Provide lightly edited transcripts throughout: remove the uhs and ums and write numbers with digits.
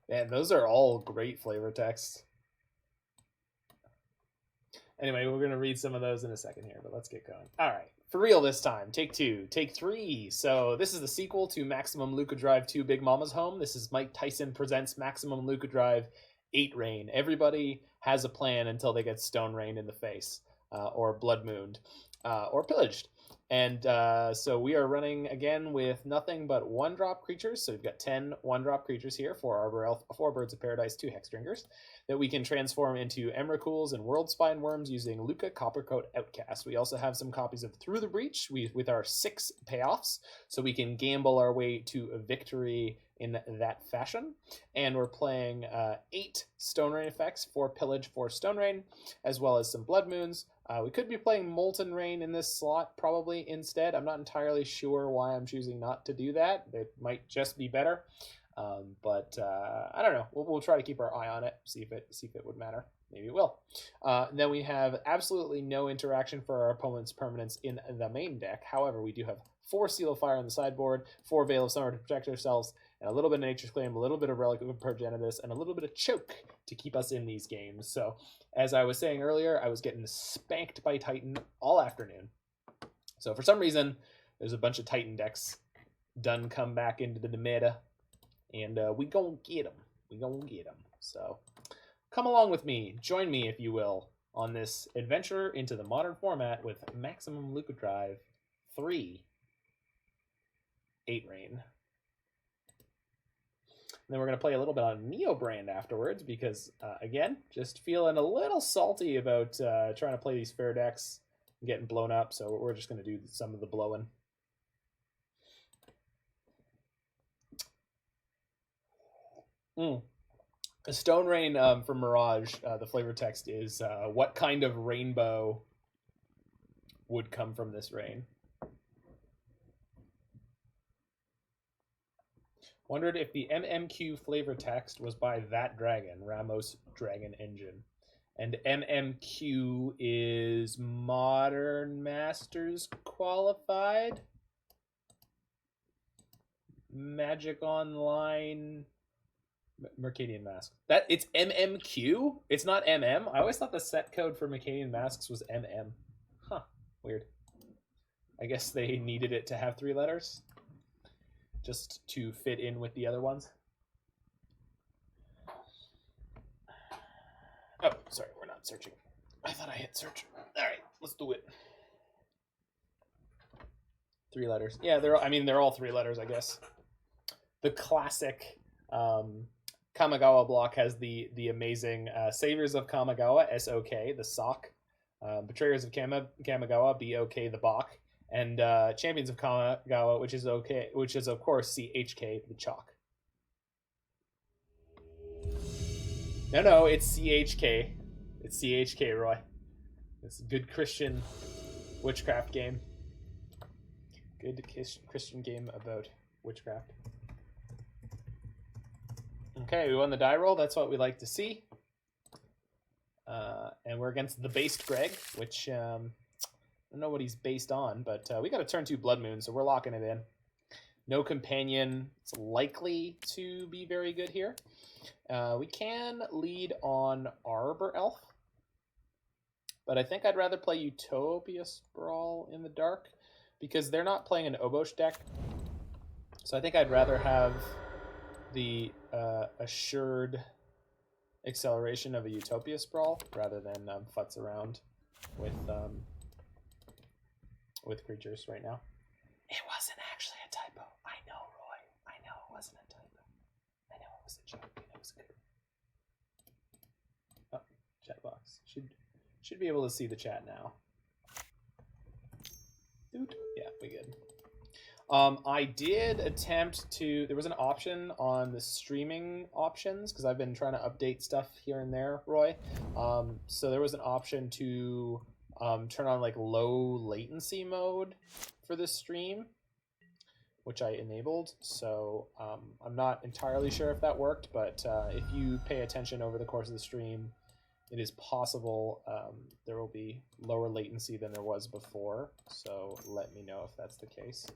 Man, those are all great flavor texts. Anyway, we're going to read some of those in a second here, but let's get going. All right, for real this time. Take 2, take 3. So this is the sequel to Maximum Lukkadrive 2 Big Mama's Home. This is Mike Tyson presents Maximum Lukkadrive 8 Rain. Everybody has a plan until they get Stone Rained in the face, or Blood Mooned, or Pillaged. And so we are running again with nothing but 1-drop creatures. So we've got 10 1-drop creatures here, 4 Arbor Elf, 4 Birds of Paradise, 2 Hexdrinkers, that we can transform into Emrakuls and Worldspine Wurms using Lukka, Coppercoat, Outcast. We also have some copies of Through the Breach with our 6 payoffs, so we can gamble our way to a victory in that fashion. And we're playing 8 Stone Rain effects, 4 Pillage, 4 Stone Rain, as well as some Blood Moons. We could be playing Molten Rain in this slot probably instead. I'm not entirely sure why I'm choosing not to do that. It might just be better, but I don't know. We'll try to keep our eye on it, see if it would matter. Maybe it will. Then we have absolutely no interaction for our opponent's permanents in the main deck. However, we do have 4 Seal of Fire on the sideboard, 4 Veil of Summer to protect ourselves, and a little bit of Nature's Claim, a little bit of Relic of Progenitus, and a little bit of Choke to keep us in these games. So, as I was saying earlier, I was getting spanked by Titan all afternoon. So for some reason, there's a bunch of Titan decks done come back into the meta, and we gonna get them. We gonna get them. So come along with me, join me if you will, on this adventure into the modern format with Maximum Lukkadrive 3 8 Rain. And then we're going to play a little bit on Neo Brand afterwards because, again, just feeling a little salty about trying to play these fair decks and getting blown up. So we're just going to do some of the blowing. A Stone Rain from Mirage, the flavor text is, what kind of rainbow would come from this rain? Wondered if the MMQ flavor text was by that dragon, Ramos Dragon Engine. And MMQ is Modern Masters Qualified? Magic Online Mercadian Mask. It's MMQ? It's not MM? I always thought the set code for Mercadian Masks was MM. Huh, weird. I guess they needed it to have 3 letters just to fit in with the other ones. Oh, sorry, we're not searching. I thought I hit search. All right, let's do it. 3 letters. Yeah, they're all 3 letters, I guess. The classic Kamigawa block has the amazing Saviors of Kamigawa, SOK, the sock. Betrayers of Kamigawa, BOK, the Bach. And Champions of Kamigawa, which is okay, which is of course CHK, the chalk. No, it's CHK. It's CHK, Roy. It's a good Christian witchcraft game. Good Christian game about witchcraft. Okay, we won the die roll. That's what we like to see. And we're against the based Greg, which I don't know what he's based on, but we got a turn 2 Blood Moon, so we're locking it in. No companion. It's likely to be very good here. We can lead on Arbor Elf, but I think I'd rather play Utopia Sprawl in the dark because they're not playing an Obosh deck. So I think I'd rather have the assured acceleration of a Utopia Sprawl rather than futz around with creatures right now. It wasn't actually a typo. I know, Roy. I know it wasn't a typo. I know it was a joke. It was good. Oh, chat box. Should be able to see the chat now. Yeah, we good. I did attempt to. There was an option on the streaming options because I've been trying to update stuff here and there, Roy. So there was an option to turn on like low latency mode for the stream, which I enabled. So I'm not entirely sure if that worked, but if you pay attention over the course of the stream, it is possible there will be lower latency than there was before. So let me know if that's the case.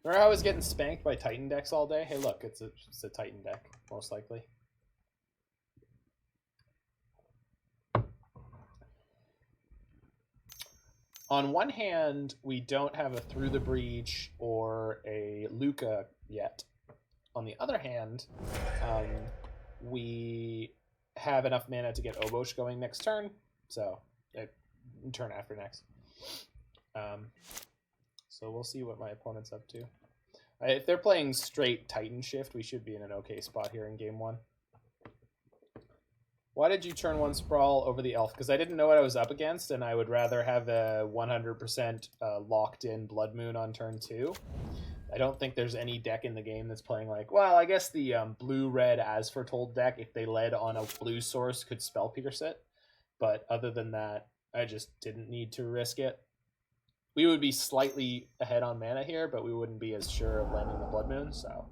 Remember how I was getting spanked by Titan decks all day? Hey, look, it's a Titan deck, most likely. On one hand, we don't have a Through the Breach or a Lukka yet. On the other hand, we have enough mana to get Obosh going next turn, so turn after next. So we'll see what my opponent's up to. If they're playing straight Titan Shift, we should be in an okay spot here in game 1. Why did you turn 1 Sprawl over the Elf? Because I didn't know what I was up against, and I would rather have a 100% locked-in Blood Moon on turn 2. I don't think there's any deck in the game that's playing like, well, I guess the blue-red As Foretold deck, if they led on a blue source, could Spell Pierce it. But other than that, I just didn't need to risk it. We would be slightly ahead on mana here, but we wouldn't be as sure of landing the Blood Moon, so...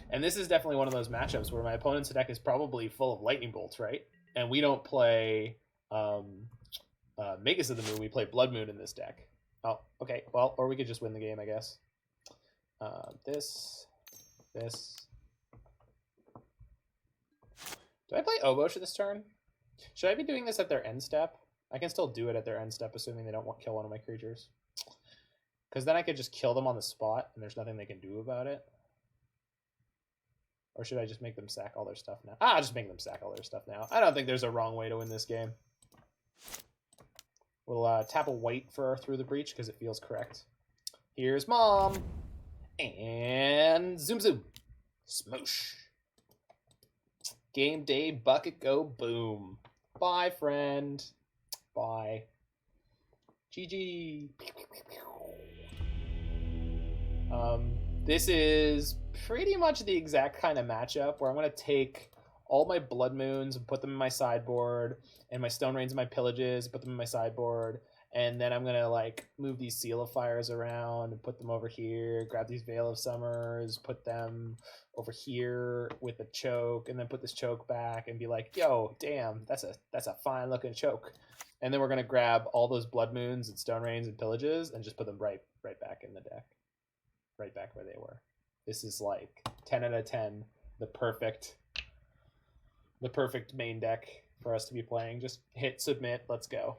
And this is definitely one of those matchups where my opponent's deck is probably full of Lightning Bolts, right? And we don't play Magus of the Moon, we play Blood Moon in this deck. Oh, okay, well, or we could just win the game, I guess. This. Do I play Obosh this turn? Should I be doing this at their end step? I can still do it at their end step, assuming they don't kill one of my creatures. Because then I could just kill them on the spot, and there's nothing they can do about it. Or should I just make them sack all their stuff now? I'll just make them sack all their stuff now. I don't think there's a wrong way to win this game. We'll tap a white for Through the Breach because it feels correct. Here's Mom. And zoom zoom. Smoosh. Game day, bucket go, boom. Bye, friend. Bye. GG. This is pretty much the exact kind of matchup where I'm going to take all my Blood Moons and put them in my sideboard, and my Stone Rains and my Pillages, put them in my sideboard, and then I'm going to like move these Seal of Fires around and put them over here, grab these Veil of Summers, put them over here with a choke, and then put this choke back and be like, yo, damn, that's a fine looking choke. And then we're going to grab all those Blood Moons and Stone Rains and Pillages and just put them right back in the deck. Right back where they were. This is like 10 out of 10, the perfect main deck for us to be playing. Just hit submit, let's go.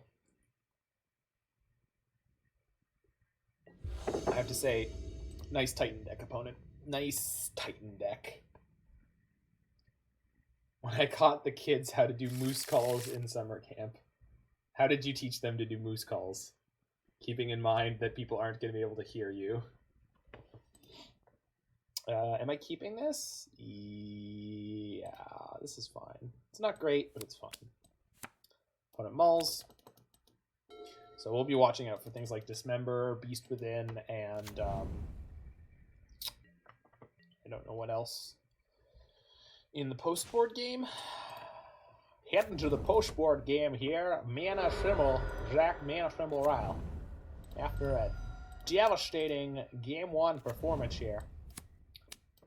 I have to say, nice Titan deck, opponent. Nice Titan deck. When I taught the kids how to do moose calls in summer camp, how did you teach them to do moose calls? Keeping in mind that people aren't going to be able to hear you. Am I keeping this? Yeah, this is fine. It's not great, but it's fine. Opponent mulls. So we'll be watching out for things like Dismember, Beast Within, and I don't know what else. In the post-board game, heading to the post-board game here, Mana Trimble, Jack Mana Trimble Ryle. After a devastating Game 1 performance here.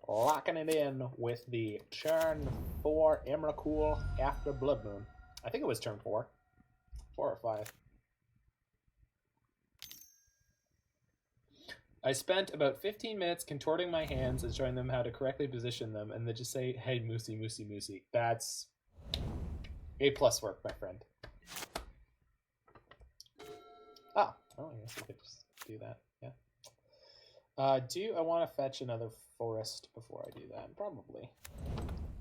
Locking it in with the turn 4 Emrakul after Blood Moon. I think it was turn 4. 4 or 5. I spent about 15 minutes contorting my hands and showing them how to correctly position them, and then just say, hey, Moosey, Moosey, Moosey. That's A+ work, my friend. Oh, I guess we could just do that, yeah. Do I want to fetch another forest before I do that? Probably.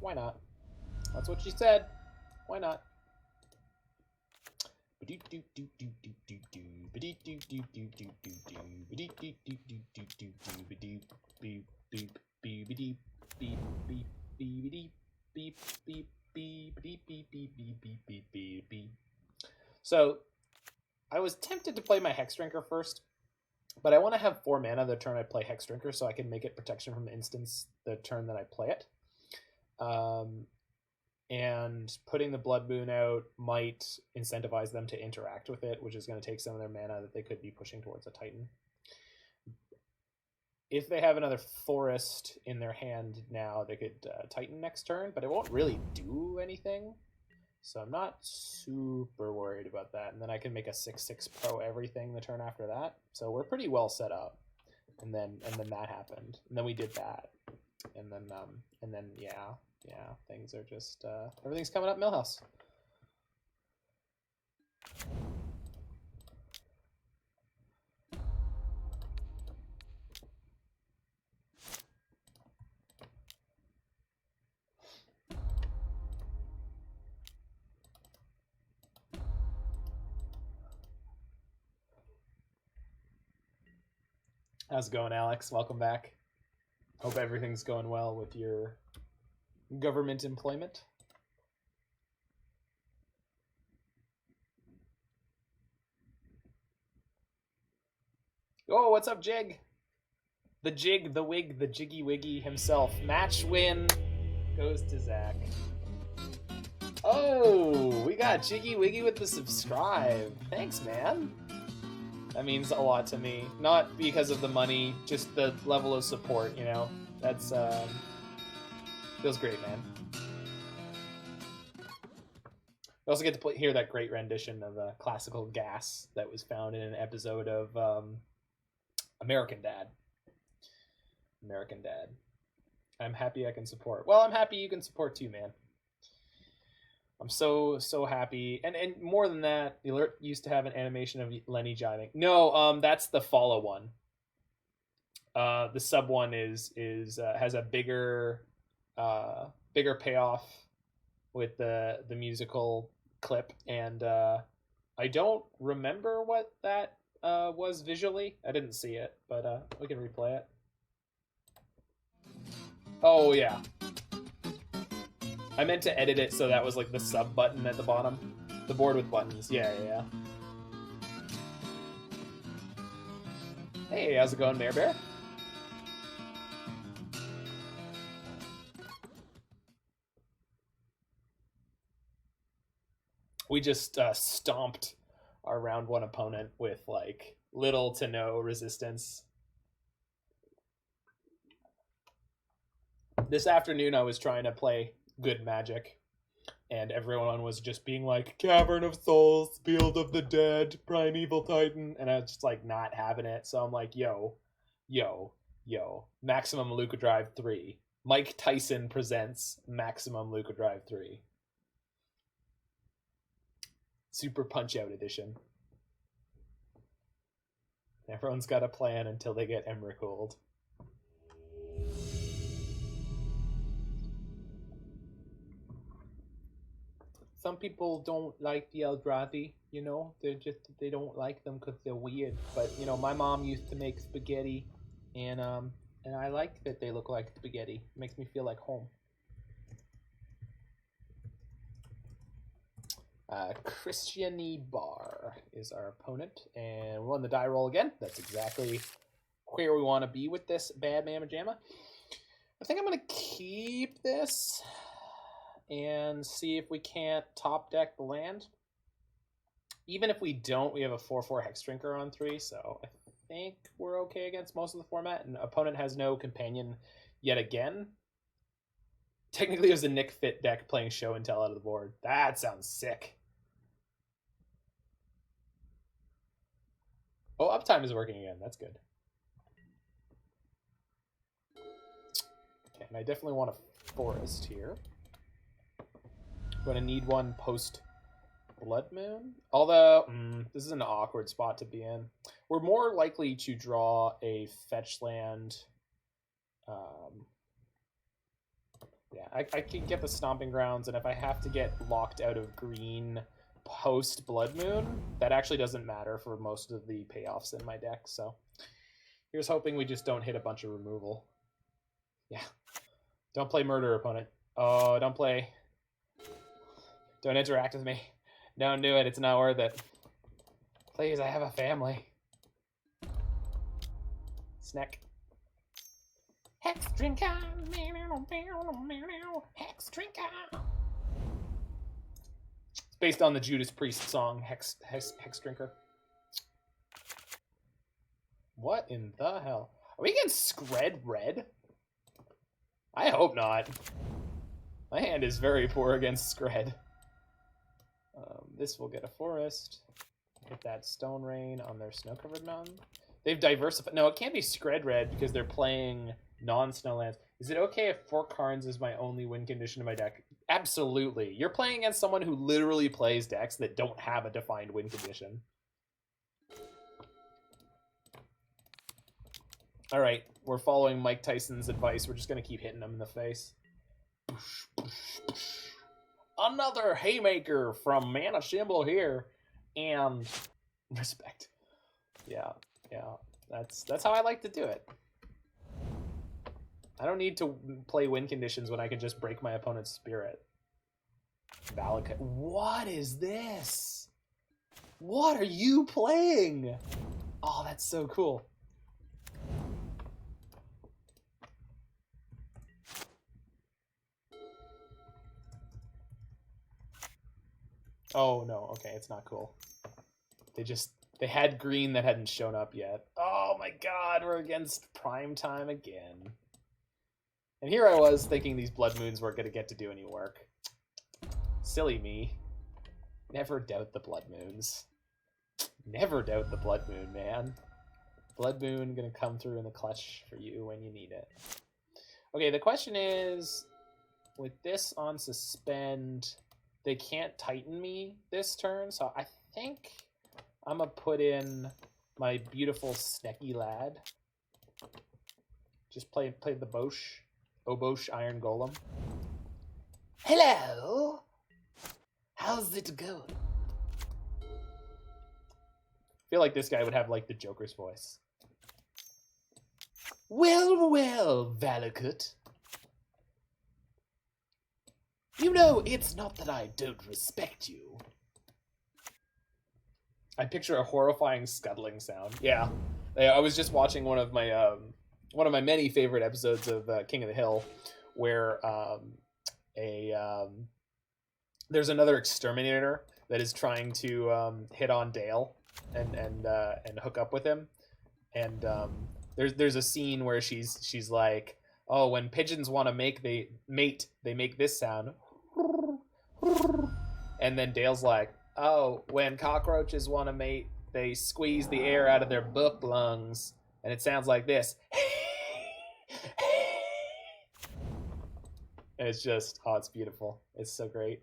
Why not? That's what she said. Why not? So, I was tempted to play my Hexdrinker first, but I want to have 4 mana the turn I play Hexdrinker so I can make it protection from instants the turn that I play it. And putting the Blood Moon out might incentivize them to interact with it, which is going to take some of their mana that they could be pushing towards a Titan. If they have another forest in their hand now, they could Titan next turn, but it won't really do anything. So I'm not super worried about that. And then I can make a 6/6 pro everything the turn after that. So we're pretty well set up. And then that happened. And then we did that. And then yeah, things are just everything's coming up Millhouse. How's it going, Alex? Welcome back. Hope everything's going well with your government employment. Oh, what's up, Jig? The Jig, the Wig, the Jiggy Wiggy himself. Match win goes to Zach. Oh, we got Jiggy Wiggy with the subscribe. Thanks, man. That means a lot to me. Not because of the money, just the level of support, you know? That's, feels great, man. We also get to hear that great rendition of Classical Gas that was found in an episode of American Dad. American Dad. I'm happy I can support. Well, I'm happy you can support too, man. I'm so happy, and more than that, the alert used to have an animation of Lenny jiving. No, that's the follow one. The sub one is has a bigger payoff with the musical clip, and I don't remember what that was visually. I didn't see it, but we can replay it. Oh yeah. I meant to edit it so that was like the sub button at the bottom. The board with buttons. Yeah. Hey, how's it going, Mayor Bear? We just stomped our round one opponent with like little to no resistance. This afternoon I was trying to play good Magic, and everyone was just being like, Cavern of Souls, Field of the Dead, Primeval Titan, and I was just like not having it. So I'm like, yo, Maximum Lukkadrive 3. Mike Tyson presents Maximum Lukkadrive 3. Super Punch-Out edition. Everyone's got a plan until they get Emrakuled. Some people don't like the Eldrazi, you know? They don't like them because they're weird. But, you know, my mom used to make spaghetti, and I like that they look like spaghetti. It makes me feel like home. Christiany Bar is our opponent, and we're on the die roll again. That's exactly where we want to be with this bad mamma jamma. I think I'm going to keep this and see if we can't top deck the land. Even if we don't, we have a 4/4 Hexdrinker on 3, so I think we're okay against most of the format, and opponent has no companion yet again. Technically, it was a Nick Fit deck playing Show and Tell out of the board. That sounds sick. Oh, Uptime is working again. That's good. Okay, and I definitely want a forest here. Going to need one post Blood Moon. Although, this is an awkward spot to be in. We're more likely to draw a fetch land. Yeah, I can get the Stomping Grounds, and if I have to get locked out of green post Blood Moon, that actually doesn't matter for most of the payoffs in my deck. So here's hoping we just don't hit a bunch of removal. Yeah. Don't play Murder, opponent. Oh, don't play... Don't interact with me. Don't do it. It's not worth it. Please, I have a family. Snack. Hexdrinker. Hexdrinker. It's based on the Judas Priest song, Hexdrinker. What in the hell? Are we getting Scred red? I hope not. My hand is very poor against Scred. this will get a forest. Hit that Stone Rain on their snow-covered mountain. They've diversified. No, it can't be Scred Red because they're playing non-snowlands. Is it okay if 4 Karns is my only win condition in my deck? Absolutely. You're playing against someone who literally plays decks that don't have a defined win condition. All right, we're following Mike Tyson's advice. We're just going to keep hitting him in the face. Another haymaker from Mana Symbol here. And respect. Yeah, that's how I like to do it. I don't need to play win conditions when I can just break my opponent's spirit. Valak. What is this? What are you playing? Oh, that's so cool. Oh, no. Okay, it's not cool. They had green that hadn't shown up yet. Oh my god, we're against prime time again. And here I was thinking these Blood Moons weren't going to get to do any work. Silly me. Never doubt the Blood Moons. Never doubt the Blood Moon, man. Blood Moon going to come through in the clutch for you when you need it. Okay, the question is, with this on suspend, they can't Titan me this turn, so I think I'm going to put in my beautiful Snecky Lad. Just play the Obosh Iron Golem. Hello! How's it going? I feel like this guy would have, like, the Joker's voice. Well, well, Valakut. You know, it's not that I don't respect you. I picture a horrifying scuttling sound. Yeah. I was just watching one of my many favorite episodes of King of the Hill, where there's another exterminator that is trying to hit on Dale and hook up with him, and there's a scene where she's like, oh, when pigeons want to mate, they make this sound, and then Dale's like, oh, when cockroaches want to mate, they squeeze the air out of their book lungs, and it sounds like this. And it's just, oh, it's beautiful. It's so great.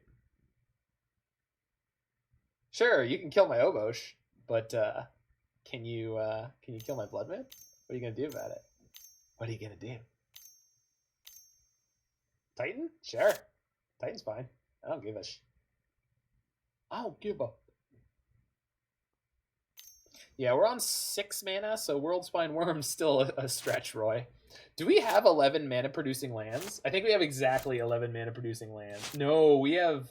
Sure, you can kill my Obosh, but can you kill my Blood Moon? What are you gonna do about it? What are you gonna do? Titan? Sure. Titan's fine. I don't give a I don't give a... Yeah, we're on 6 mana, so Worldspine Wurm's still a stretch, Roy. Do we have 11 mana producing lands? I think we have exactly 11 mana producing lands. No, we have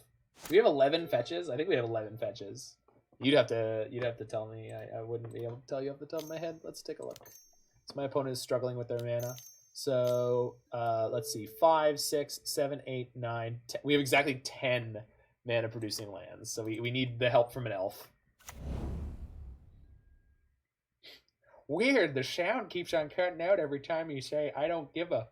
11 fetches. I think we have 11 fetches. You'd have to tell me. I wouldn't be able to tell you off the top of my head. Let's take a look. So my opponent is struggling with their mana. So let's see, 5, 6, 7, 8, 9, 10. We have exactly 10 mana producing lands. So we need the help from an elf. Weird, the sound keeps on cutting out every time you say, I don't give a...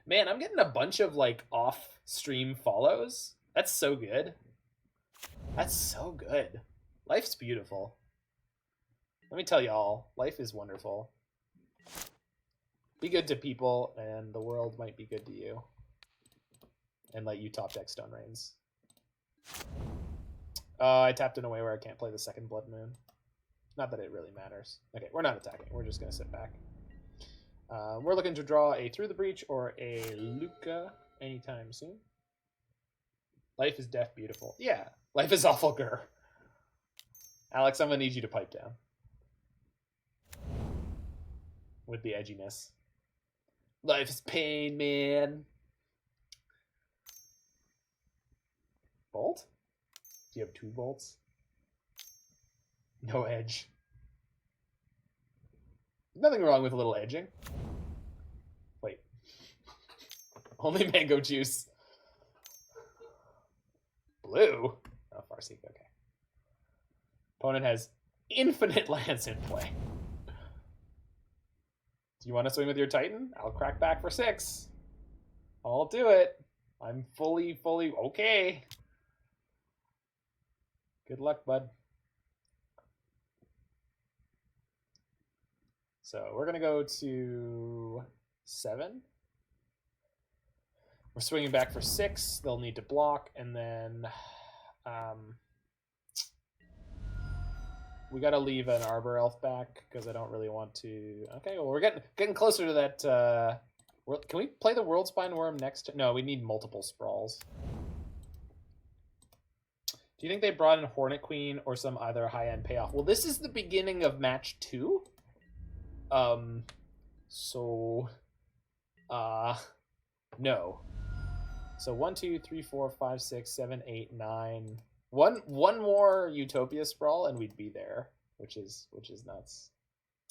Man, I'm getting a bunch of, like, off-stream follows. That's so good. That's so good. Life's beautiful. Let me tell y'all, life is wonderful. Be good to people, and the world might be good to you. And let you top deck Stone Rains. I tapped in a way where I can't play the second Blood Moon. Not that it really matters. Okay, we're not attacking. We're just going to sit back. We're looking to draw a Through the Breach or a Lukka anytime soon. Life is deaf beautiful. Yeah, life is awful gur. Alex, I'm going to need you to pipe down. With the edginess. Life is pain, man. Bolt? Do you have 2 bolts? No edge. Nothing wrong with a little edging. Wait. Only mango juice. Blue? Oh, Farseek, okay. Opponent has infinite lands in play. Do you want to swing with your Titan? I'll crack back for 6. I'll do it. I'm fully okay. Good luck, bud. So we're going to go to 7. We're swinging back for 6. They'll need to block, and then we got to leave an Arbor Elf back because I don't really want to. Okay, well, we're getting closer to that. Can we play the Worldspine Wurm next? No, we need multiple sprawls. Do you think they brought in Hornet Queen or some other high-end payoff? Well, this is the beginning of match 2. No. So 1, 2, 3, 4, 5, 6, 7, 8, 9. One more Utopia Sprawl and we'd be there, which is nuts.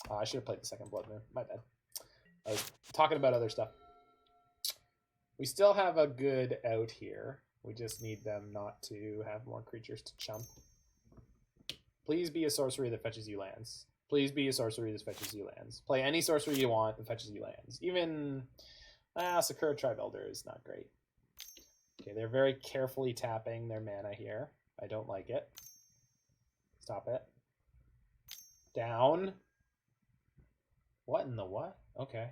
I should have played the second Blood Moon. My bad. I was talking about other stuff. We still have a good out here. We just need them not to have more creatures to chump. Please be a sorcery that fetches you lands. Please be a sorcery that fetches you lands. Play any sorcery you want that fetches you lands. Even Sakura Tribe Elder is not great. Okay, they're very carefully tapping their mana here. I don't like it. Stop it. Down. What in the what? Okay.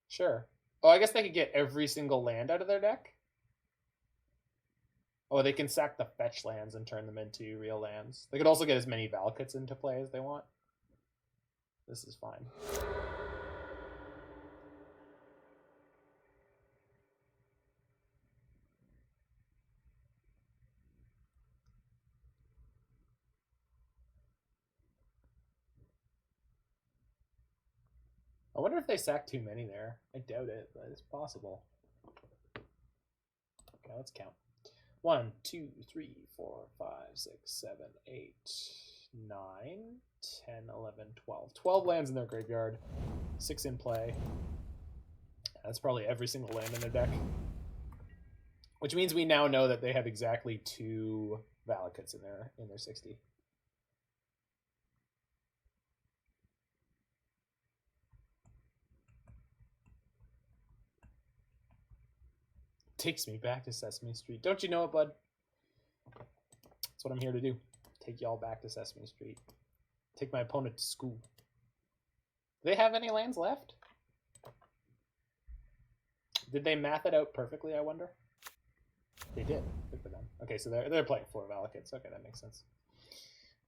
Sure. Oh, I guess they could get every single land out of their deck. Oh, they can sack the fetch lands and turn them into real lands. They could also get as many Valakutes into play as they want. This is fine. I wonder if they sack too many there. I doubt it, but it's possible. Okay, let's count. 1, 2, 3, 4, 5, 6, 7, 8, 9, 10, 11, 12. 12 lands in their graveyard. 6 in play. That's probably every single land in their deck. Which means we now know that they have exactly 2 Valakutes in their 60. Takes me back to Sesame Street. Don't you know it, bud? That's what I'm here to do. Take y'all back to Sesame Street. Take my opponent to school. Do they have any lands left? Did they math it out perfectly, I wonder? They did. Good for them. Okay, so they're playing 4 Valakutes. Okay, that makes sense.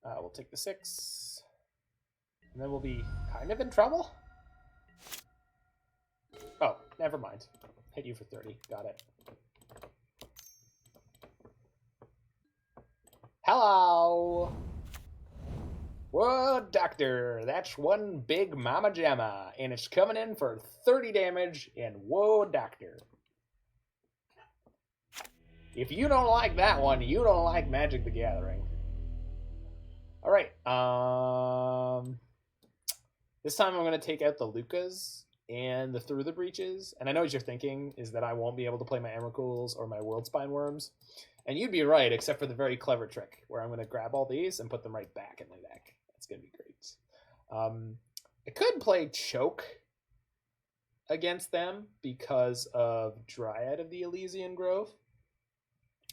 We'll take the 6. And then we'll be kind of in trouble? Oh, never mind. Hit you for 30. Got it. Hello! Whoa, Doctor! That's one big Mama Jamma, and it's coming in for 30 damage, and whoa, Doctor. If you don't like that one, you don't like Magic the Gathering. Alright, this time I'm going to take out the Lukkas and the Through the Breaches, and I know what you're thinking is that I won't be able to play my Emrakuls or my Worldspine Wurms, and you'd be right, except for the very clever trick, where I'm going to grab all these and put them right back in my deck. That's going to be great. I could play Choke against them because of Dryad of the Elysian Grove.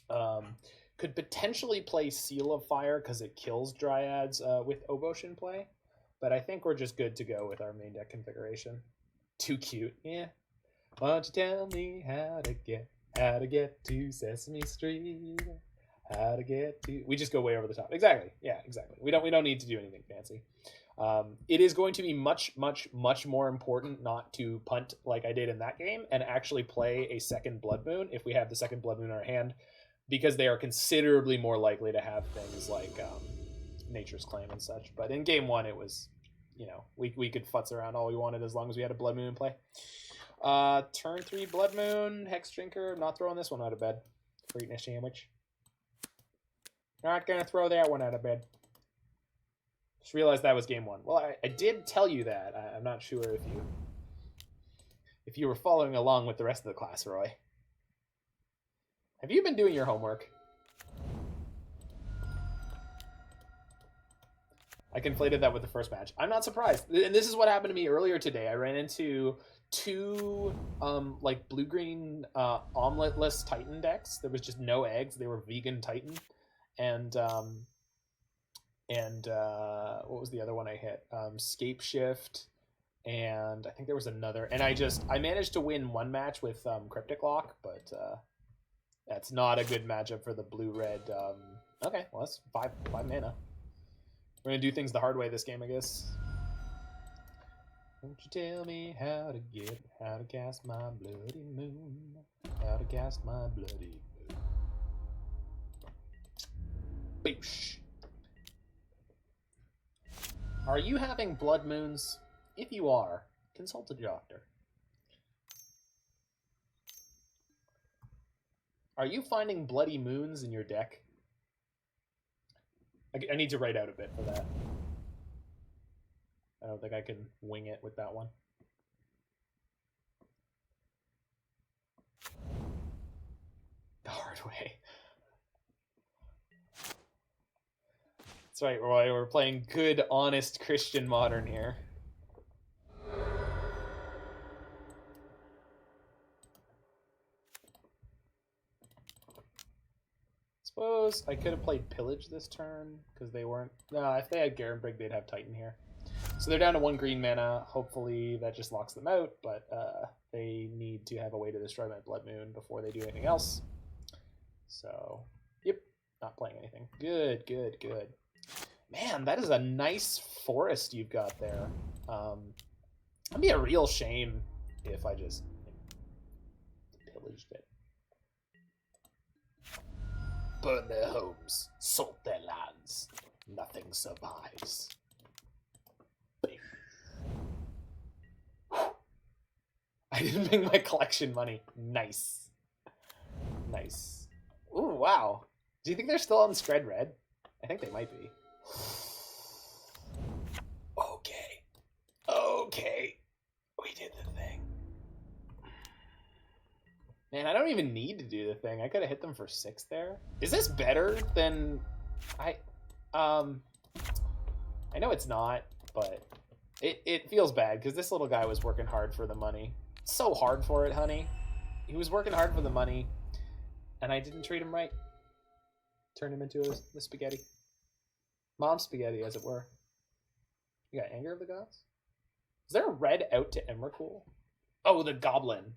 Could potentially play Seal of Fire because it kills Dryads with Obosh in play, but I think we're just good to go with our main deck configuration. Too cute, yeah. Why don't you tell me how to get to Sesame Street? How to get to... We just go way over the top. Exactly. Yeah, exactly. We don't need to do anything fancy. It is going to be much more important not to punt like I did in that game and actually play a second Blood Moon if we have the second Blood Moon in our hand, because they are considerably more likely to have things like Nature's Claim and such. But in game 1, it was, you know, we could futz around all we wanted as long as we had a Blood Moon in play. Turn 3 Blood Moon, Hexdrinker. I'm not throwing this one out of bed for eating a sandwich. Not going to throw that one out of bed. Just realized that was game 1. Well, I did tell you that. I'm not sure if you were following along with the rest of the class, Roy. Have you been doing your homework? I conflated that with the first match. I'm not surprised. And this is what happened to me earlier today. I ran into two like blue-green omelet-less Titan decks. There was just no eggs. They were vegan Titan. And what was the other one I hit? Scape Shift, and I think there was another. And I managed to win one match with Cryptic Lock, but that's not a good matchup for the blue-red. Okay, well that's five mana. We're gonna do things the hard way this game, I guess. Won't you tell me how to cast my bloody moon, how to cast my bloody moon. Boosh. Are you having blood moons? If you are, consult a doctor. Are you finding bloody moons in your deck? I need to write out a bit for that. I don't think I can wing it with that one. The hard way. That's right, Roy. We're playing good, honest Christian Modern here. Suppose I could have played Pillage this turn because they weren't. No, if they had Garenbrig, they'd have Titan here. So they're down to 1 green mana. Hopefully that just locks them out, but they need to have a way to destroy my Blood Moon before they do anything else. So, yep, not playing anything. Good, good, good. Man, that is a nice forest you've got there. It'd be a real shame if I just pillaged it. Burn their homes, salt their lands. Nothing survives. I didn't make my collection money. Nice. Nice. Ooh, wow. Do you think they're still on Scred Red? I think they might be. Okay. Okay. We did the thing. Man, I don't even need to do the thing. I could have hit them for 6 there. Is this better than... I know it's not, but it feels bad because this little guy was working hard for the money. So hard for it, honey. He was working hard for the money, and I didn't treat him right. Turned him into a spaghetti. Mom spaghetti, as it were. You got Anger of the Gods? Is there a red out to Emrakul? Oh, the Goblin.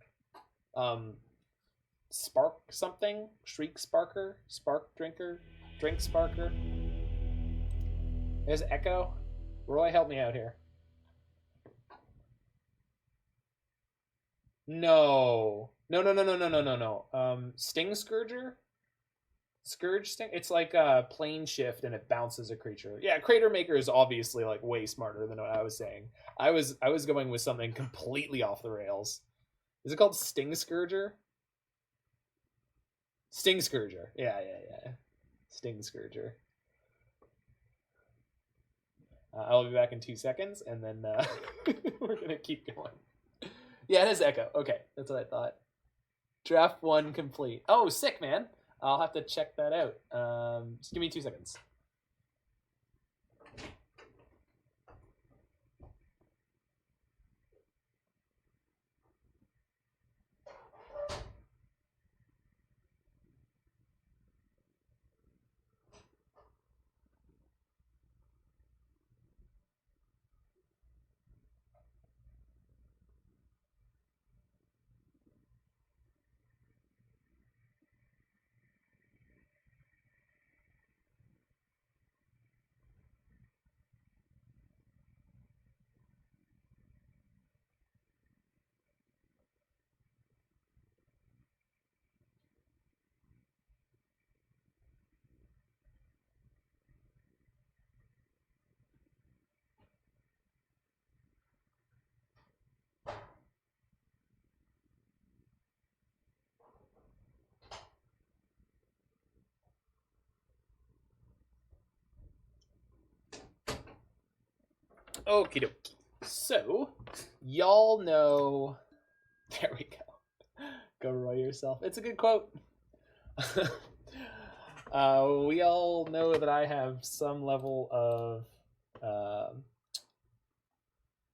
Spark something? Shriek Sparker? Spark Drinker? Drink Sparker? There's Echo. Roy, help me out here. No. No. Sting Scourger? Scourge Sting? It's like a plane shift and it bounces a creature. Yeah, Crater Maker is obviously like way smarter than what I was saying. I was going with something completely off the rails. Is it called Sting Scourger? Sting Scourger. Yeah. Sting Scourger. I'll be back in 2 seconds, and then we're going to keep going. Yeah, it is Echo. Okay, that's what I thought. Draft 1 complete. Oh, sick, man. I'll have to check that out. Just give me 2 seconds. Okie dokie. So, y'all know... There we go. Go Roy yourself. It's a good quote. We all know that I have some level of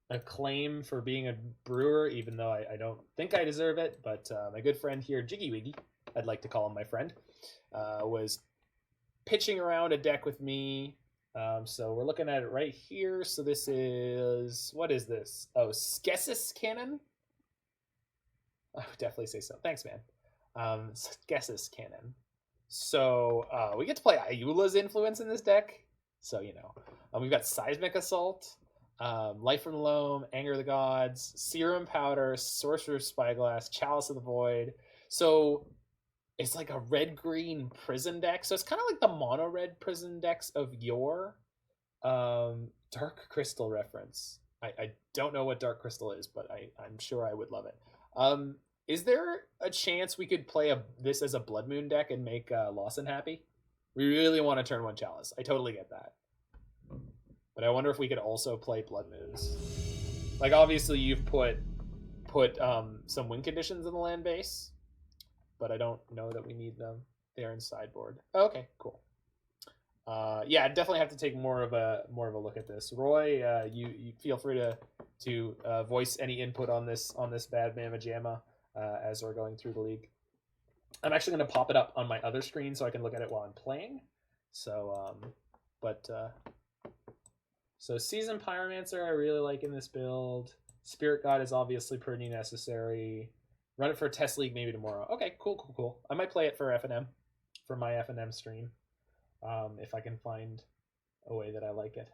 acclaim for being a brewer, even though I don't think I deserve it. But my good friend here, Jiggy Wiggy, I'd like to call him my friend, was pitching around a deck with me. So we're looking at it right here. So this is, what is this? Oh, Skessis Cannon? I would definitely say so. Thanks, man. Skessis Cannon. So we get to play Ayula's influence in this deck. So, you know, we've got Seismic Assault, Life from the Loam, Anger of the Gods, Serum Powder, Sorcerer's Spyglass, Chalice of the Void. So it's like a red-green prison deck. So it's kind of like the mono-red prison decks of yore. Dark Crystal reference. I don't know what Dark Crystal is, but I'm sure I would love it. Is there a chance we could play this as a Blood Moon deck and make Lawson happy? We really want to turn one Chalice. I totally get that. But I wonder if we could also play Blood Moons. Like, obviously, you've put some win conditions in the land base, but I don't know that we need them there in sideboard. Oh, okay, cool. Yeah, definitely have to take more of a look at this. Roy, you feel free to voice any input on this bad mamma jamma as we're going through the league. I'm actually going to pop it up on my other screen so I can look at it while I'm playing. So, so Seasoned Pyromancer I really like in this build. Spirit God is obviously pretty necessary. Run it for a test league maybe tomorrow. Okay, cool. I might play it for FNM, for my FNM stream, if I can find a way that I like it.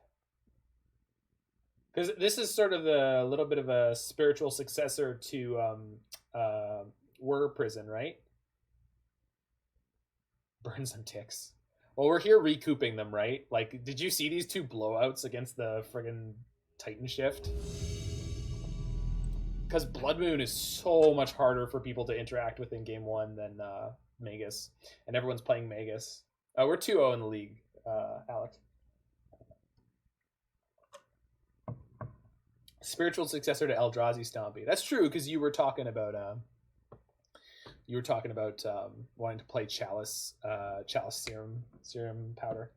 Because this is sort of a little bit of a spiritual successor to Wur Prison, right? Burn some ticks. Well, we're here recouping them, right? Like, did you see these two blowouts against the friggin' Titan Shift? Because Blood Moon is so much harder for people to interact with in game one than Magus. And everyone's playing Magus. We're 2-0 in the league, Alex. Spiritual successor to Eldrazi Stompy. That's true, because you were talking about wanting to play Chalice Serum Powder.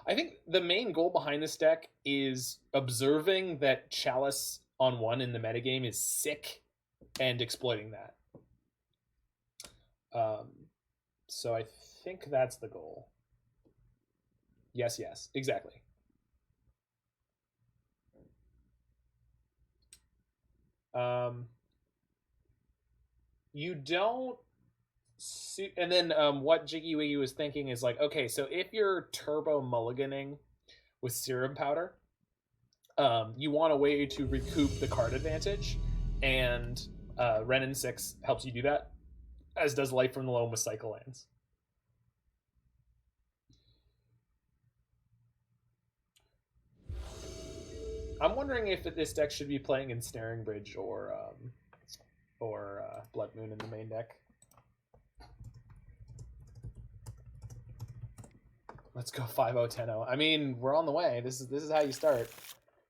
I think the main goal behind this deck is observing that Chalice on 1 in the metagame is sick and exploiting that. So I think that's the goal. Yes, exactly. You don't see, and then what Jiggy Wiggy was thinking is like, okay, so if you're turbo mulliganing with Serum Powder, you want a way to recoup the card advantage, and Renin 6 helps you do that, as does Life from the Loam with Cycle Lands. I'm wondering if this deck should be playing in Snaring Bridge or Blood Moon in the main deck. Let's go 5-0, 10-0. I mean, we're on the way. This is how you start.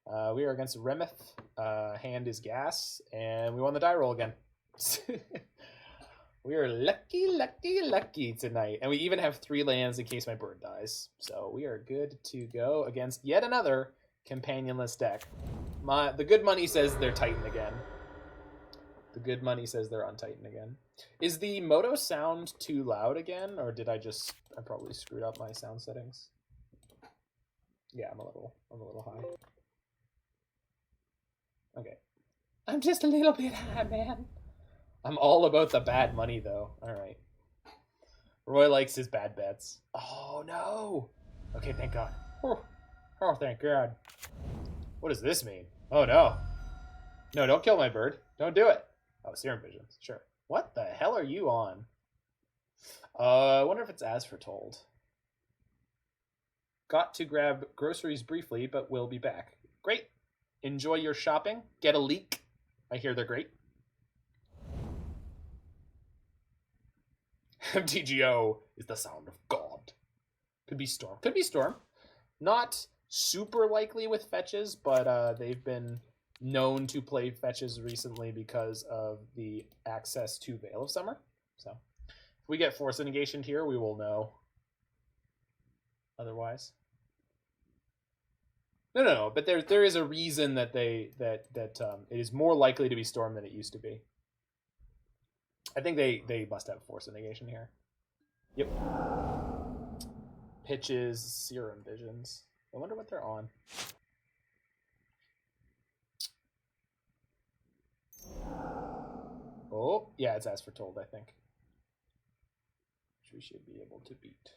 We are against Remeth. Hand is gas, and we won the die roll again. We are lucky tonight. And we even have 3 lands in case my bird dies. So we are good to go against yet another companionless deck. The good money says they're Titan again. The good money says they're on Titan again. Is the Moto sound too loud again, or did I probably screwed up my sound settings? Yeah, I'm a little high. Okay. I'm just a little bit high, man. I'm all about the bad money, though. All right. Roy likes his bad bets. Oh, no. Okay, thank God. Oh, thank God. What does this mean? Oh, no. No, don't kill my bird. Don't do it. Oh, Serum Visions. Sure. What the hell are you on? I wonder if it's as foretold. Got to grab groceries briefly, but we'll be back. Great. Enjoy your shopping. Get a leak. I hear they're great. MTGO is the sound of God. Could be Storm. Could be Storm. Not super likely with fetches, but they've been known to play fetches recently because of the access to Veil of Summer. So if we get Force Negation here, we will know. Otherwise. No. But there is a reason that it is more likely to be storm than it used to be. I think they must have force of negation here. Yep. Pitches, Serum Visions. I wonder what they're on. Oh, yeah, it's as foretold, I think. Which we should be able to beat.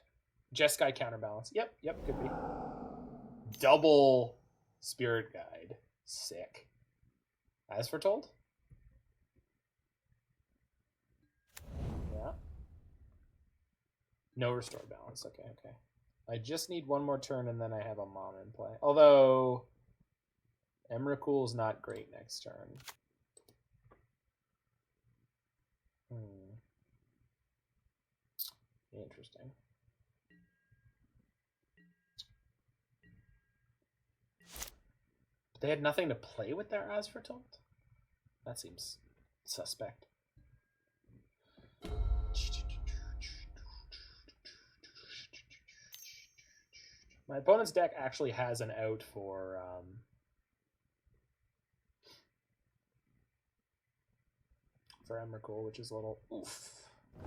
Jeskai counterbalance. Yep, could be. Double Spirit Guide. Sick. As foretold? Yeah. No restore balance. Okay. I just need one more turn and then I have a Mom in play. Although Emrakul's not great next turn. Interesting. They had nothing to play with their As foretold? That seems suspect. My opponent's deck actually has an out for Emrakul, which is a little oof.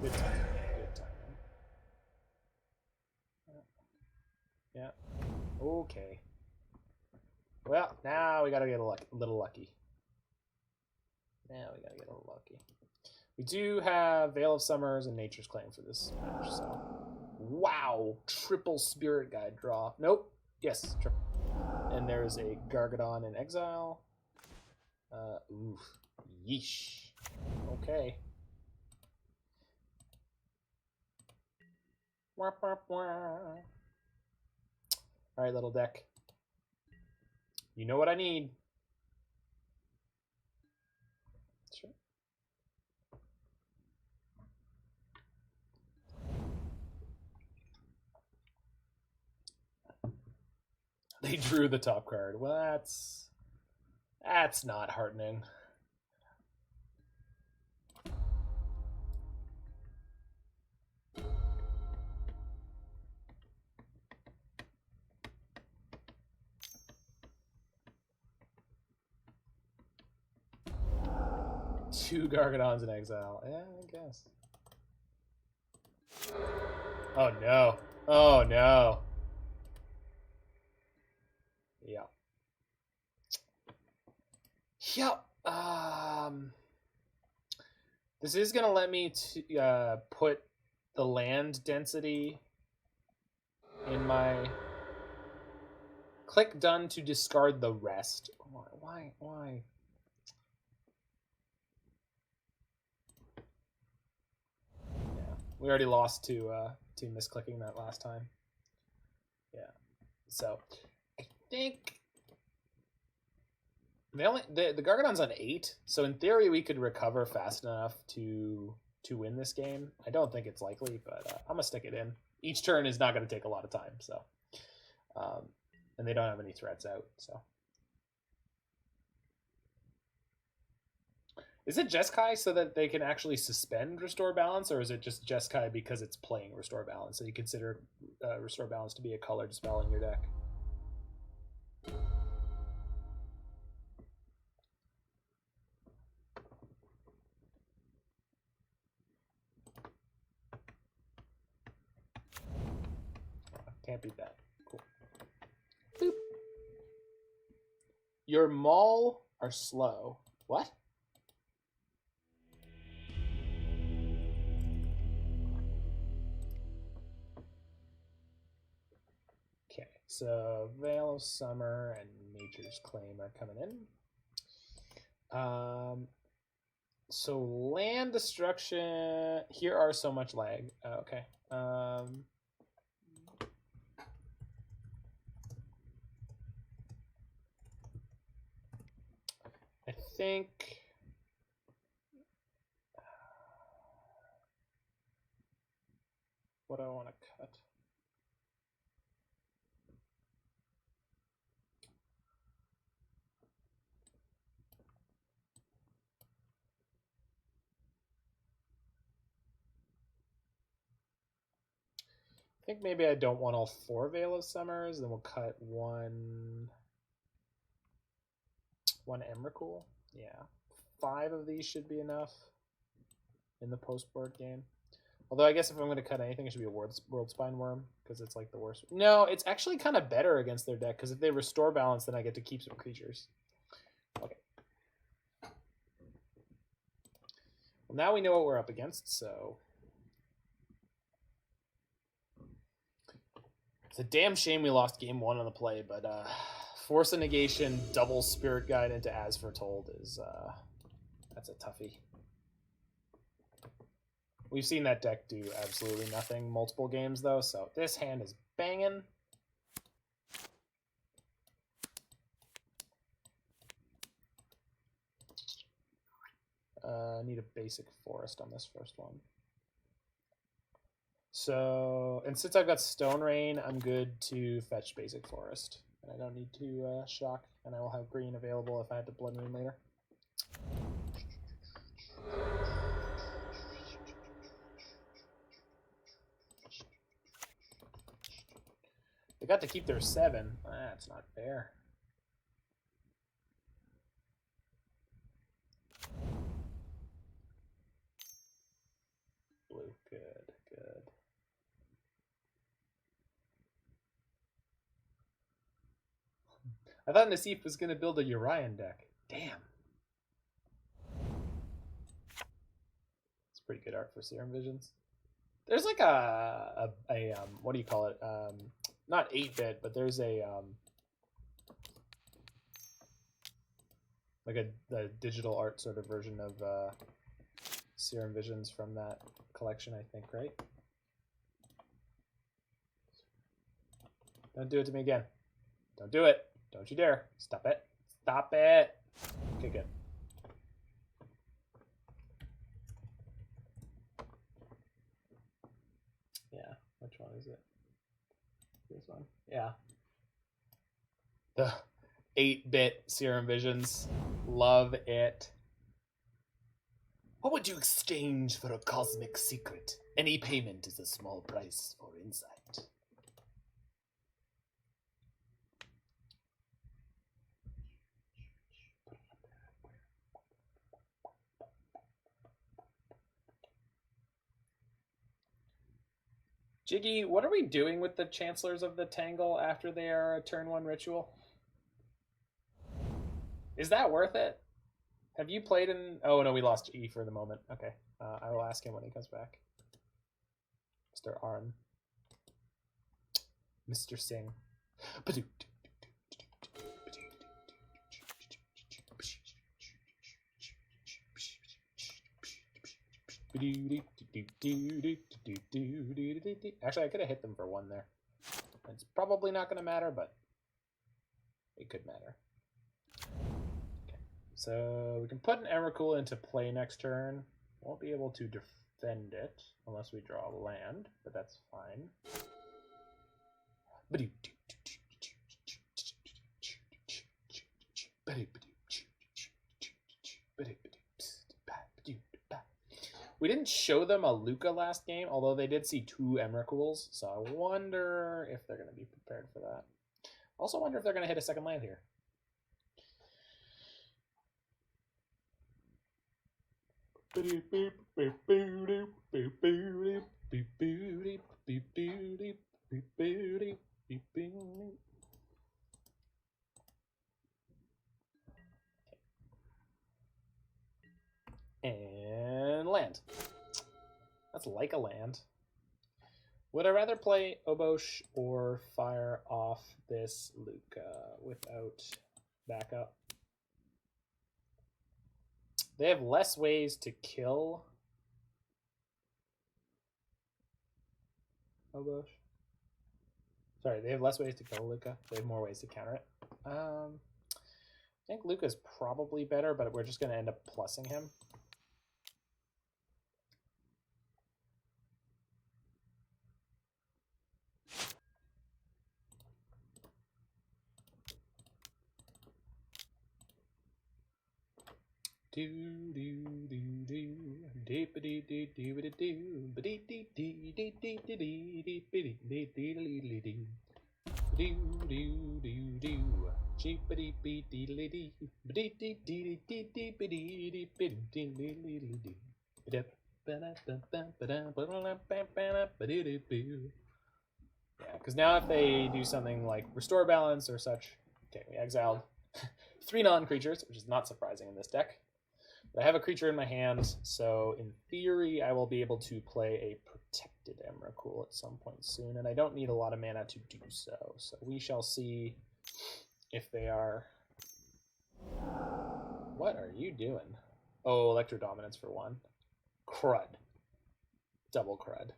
Good timing. Yeah. Okay. Well, now we gotta get a little lucky. We do have Veil of Summers and Nature's Claim for this match, so. Wow! Triple Spirit Guide draw. Nope. Yes, triple. And there's a Gargadon in exile. Oof. Yeesh. Okay. Alright, little deck. You know what I need. Sure. They drew the top card. Well, that's not heartening. Two Gargadons in exile. Yeah, I guess. Oh no. Oh no. Yeah. Yep. This is gonna let me put the land density in my click done to discard the rest. Why? Yeah, we already lost to misclicking that last time. Yeah, so I think the Gargadon's on 8, so in theory we could recover fast enough to win this game. I don't think it's likely, but I'm gonna stick it in. Each turn is not going to take a lot of time, so and they don't have any threats out. So is it Jeskai so that they can actually suspend Restore Balance, or is it just Jeskai because it's playing Restore Balance? So you consider Restore Balance to be a colored spell in your deck. Can't beat that. Cool. Boop. Your Maul are slow. What? Okay, so Veil of Summer and Nature's Claim are coming in. So land destruction. Here are so much lag. Okay. I think what do I want to cut? I think maybe I don't want all 4 Veil of Summers, then we'll cut 1. 1 Emrakul. Yeah. 5 of these should be enough in the post-board game. Although I guess if I'm going to cut anything, it should be a Worldspine Wurm, because it's like the worst. No, it's actually kind of better against their deck, because if they restore balance, then I get to keep some creatures. Okay. Well, now we know what we're up against, so... It's a damn shame we lost game 1 on the play, but Force of Negation, double Spirit Guide into As Foretold is... that's a toughie. We've seen that deck do absolutely nothing multiple games, though, so this hand is banging. I need a basic forest on this first one. So, and since I've got Stone Rain, I'm good to fetch basic forest. And I don't need to shock, and I will have green available if I had to Blood Moon later. They got to keep their 7. That's not fair. Blue, good, good. I thought Nassif was going to build a Urian deck. Damn. It's pretty good art for Serum Visions. There's like a what do you call it? Not 8-bit, but there's a like a digital art sort of version of Serum Visions from that collection, I think, right? Don't do it to me again. Don't do it. Don't you dare. Stop it. Stop it. Okay, good. Yeah, which one is it? This one? Yeah. The 8-bit Serum Visions. Love it. What would you exchange for a cosmic secret? Any payment is a small price for insight. Jiggy, what are we doing with the Chancellors of the Tangle after they are a turn 1 ritual? Is that worth it? Have you played in... Oh, no, we lost E for the moment. Okay. I will ask him when he comes back. Mr. Arn. Mr. Singh. Actually, I could have hit them for 1 there. It's probably not going to matter, but it could matter. Okay. So we can put an Emrakul into play next turn. Won't be able to defend it unless we draw a land, but that's fine. We didn't show them a Lukka last game, although they did see 2 Emrakuls, so I wonder if they're going to be prepared for that. Also wonder if they're going to hit a second land here. And land. That's like a land. Would I rather play Obosh or fire off this Lukka without backup? They have less ways to kill Obosh. Sorry, they have less ways to kill Lukka. They have more ways to counter it. I think Lukka's probably better, but we're just going to end up plussing him. Do do do do. Cheepity beep deedly dee. Dee dee dee dee dee dee dee dee dee dee. Yeah, because now if they do something like restore balance or such, okay, we exiled 3 non-creatures, which is not surprising in this deck. But I have a creature in my hand, so in theory I will be able to play a protected Emrakul at some point soon, and I don't need a lot of mana to do so. So we shall see if they are... What are you doing? Oh, Electro Dominance for 1. Crud. Double crud.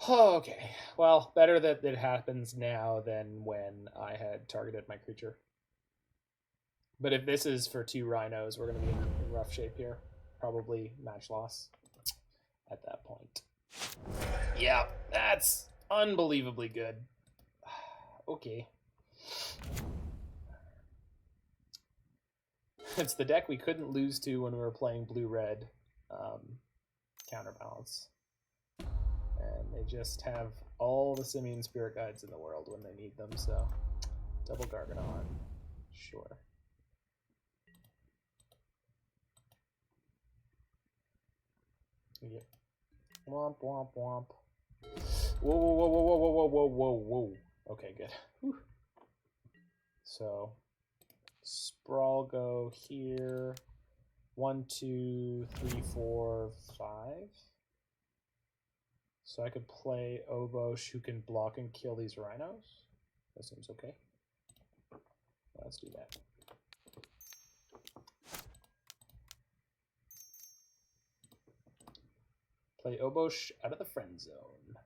Okay, well, better that it happens now than when I had targeted my creature. But if this is for 2 rhinos, we're going to be in rough shape here. Probably match loss at that point. Yeah, that's unbelievably good. Okay. It's the deck we couldn't lose to when we were playing blue-red counterbalance. And they just have all the Simian Spirit Guides in the world when they need them, so double Gargadon, sure. Yep. Womp, womp, womp. Whoa, whoa, whoa, whoa, whoa, whoa, whoa, whoa, whoa. Okay, good. Whew. So, Sprawl go here. 1, 2, 3, 4, 5. So I could play Obosh, who can block and kill these rhinos. That seems okay. Let's do that. Play Obosh out of the friend zone.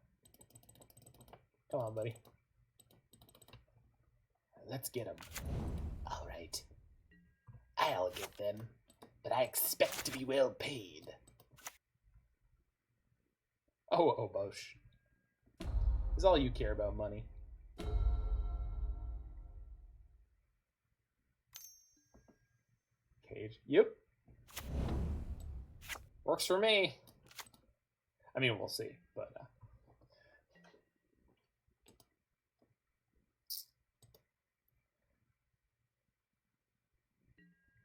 Come on, buddy. Let's get him. All right. I'll get them, but I expect to be well paid. Oh, Obosh. Is all you care about money. Cage. Yep. Works for me. I mean, we'll see, but...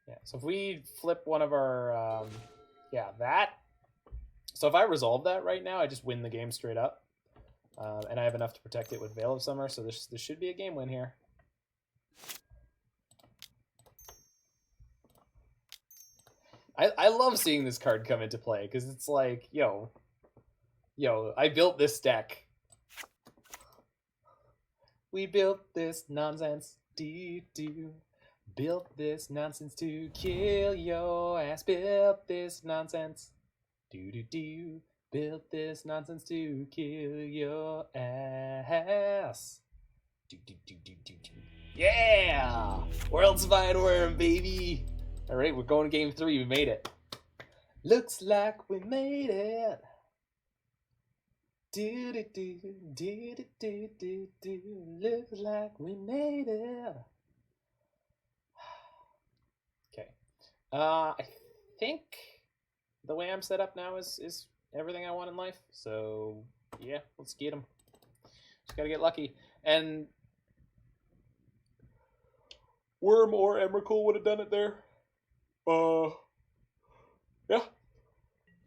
Yeah, so if we flip one of our... yeah, that... So if I resolve that right now, I just win the game straight up. And I have enough to protect it with Veil of Summer, so this should be a game win here. I love seeing this card come into play, because it's like, yo, I built this deck. We built this nonsense, do. Built this nonsense to kill your ass. Built this nonsense, do. Built this nonsense to kill your ass. Do. Yeah! Worldspine Wurm, baby! Alright, we're going to game 3. We made it. Looks like we made it. Do. Looks like we made it. Okay. I think the way I'm set up now is everything I want in life. So, yeah, let's get them. Just gotta get lucky. And Wurm or Emrakul would have done it there. Yeah.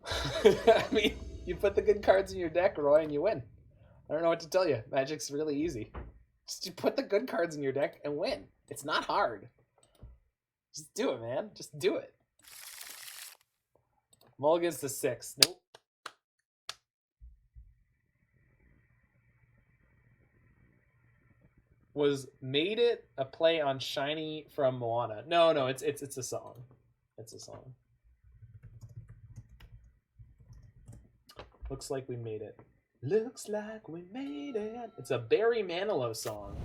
I mean, you put the good cards in your deck, Roy, and you win. I don't know what to tell you. Magic's really easy. Just put the good cards in your deck and win. It's not hard. Just do it, man. Just do it. Mulligan's to 6. Nope. Was Made It a play on Shiny from Moana? No, it's a song. It's a song. Looks like we made it. Looks like we made it. It's a Barry Manilow song.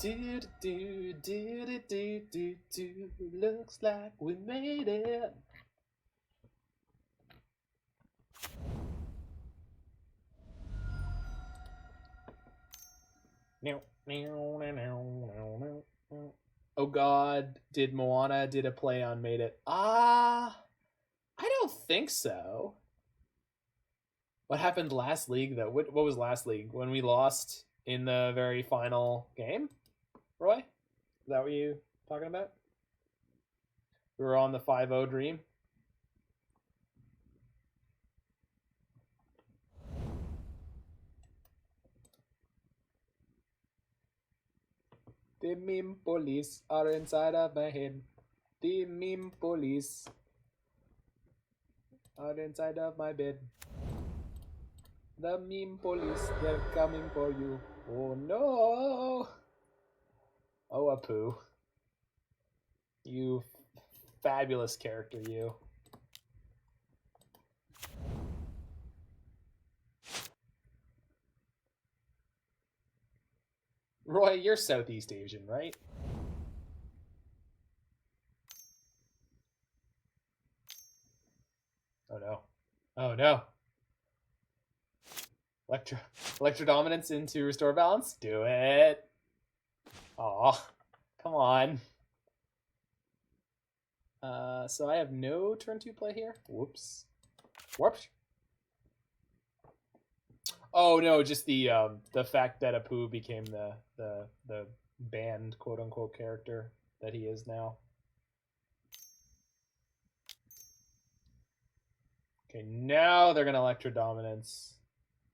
Do. Looks like we made it. Oh God, did Moana did a play on Made It? I don't think so. What happened last league though? What was last league when we lost in the very final game? Roy, is that what you talking about? We were on the 5-0 dream. The meme police are inside of my head. The meme police are inside of my bed. The meme police, they're coming for you. Oh no! Oh, Apu. You fabulous character, you. Roy, you're Southeast Asian, right? Oh no. Oh no. Electro Dominance into Restore Balance? Do it. Aw. Come on. So I have no turn 2 play here. Whoops. Whoops. Oh no, just the fact that Apu became the banned quote unquote character that he is now. Okay, now they're gonna Electro Dominance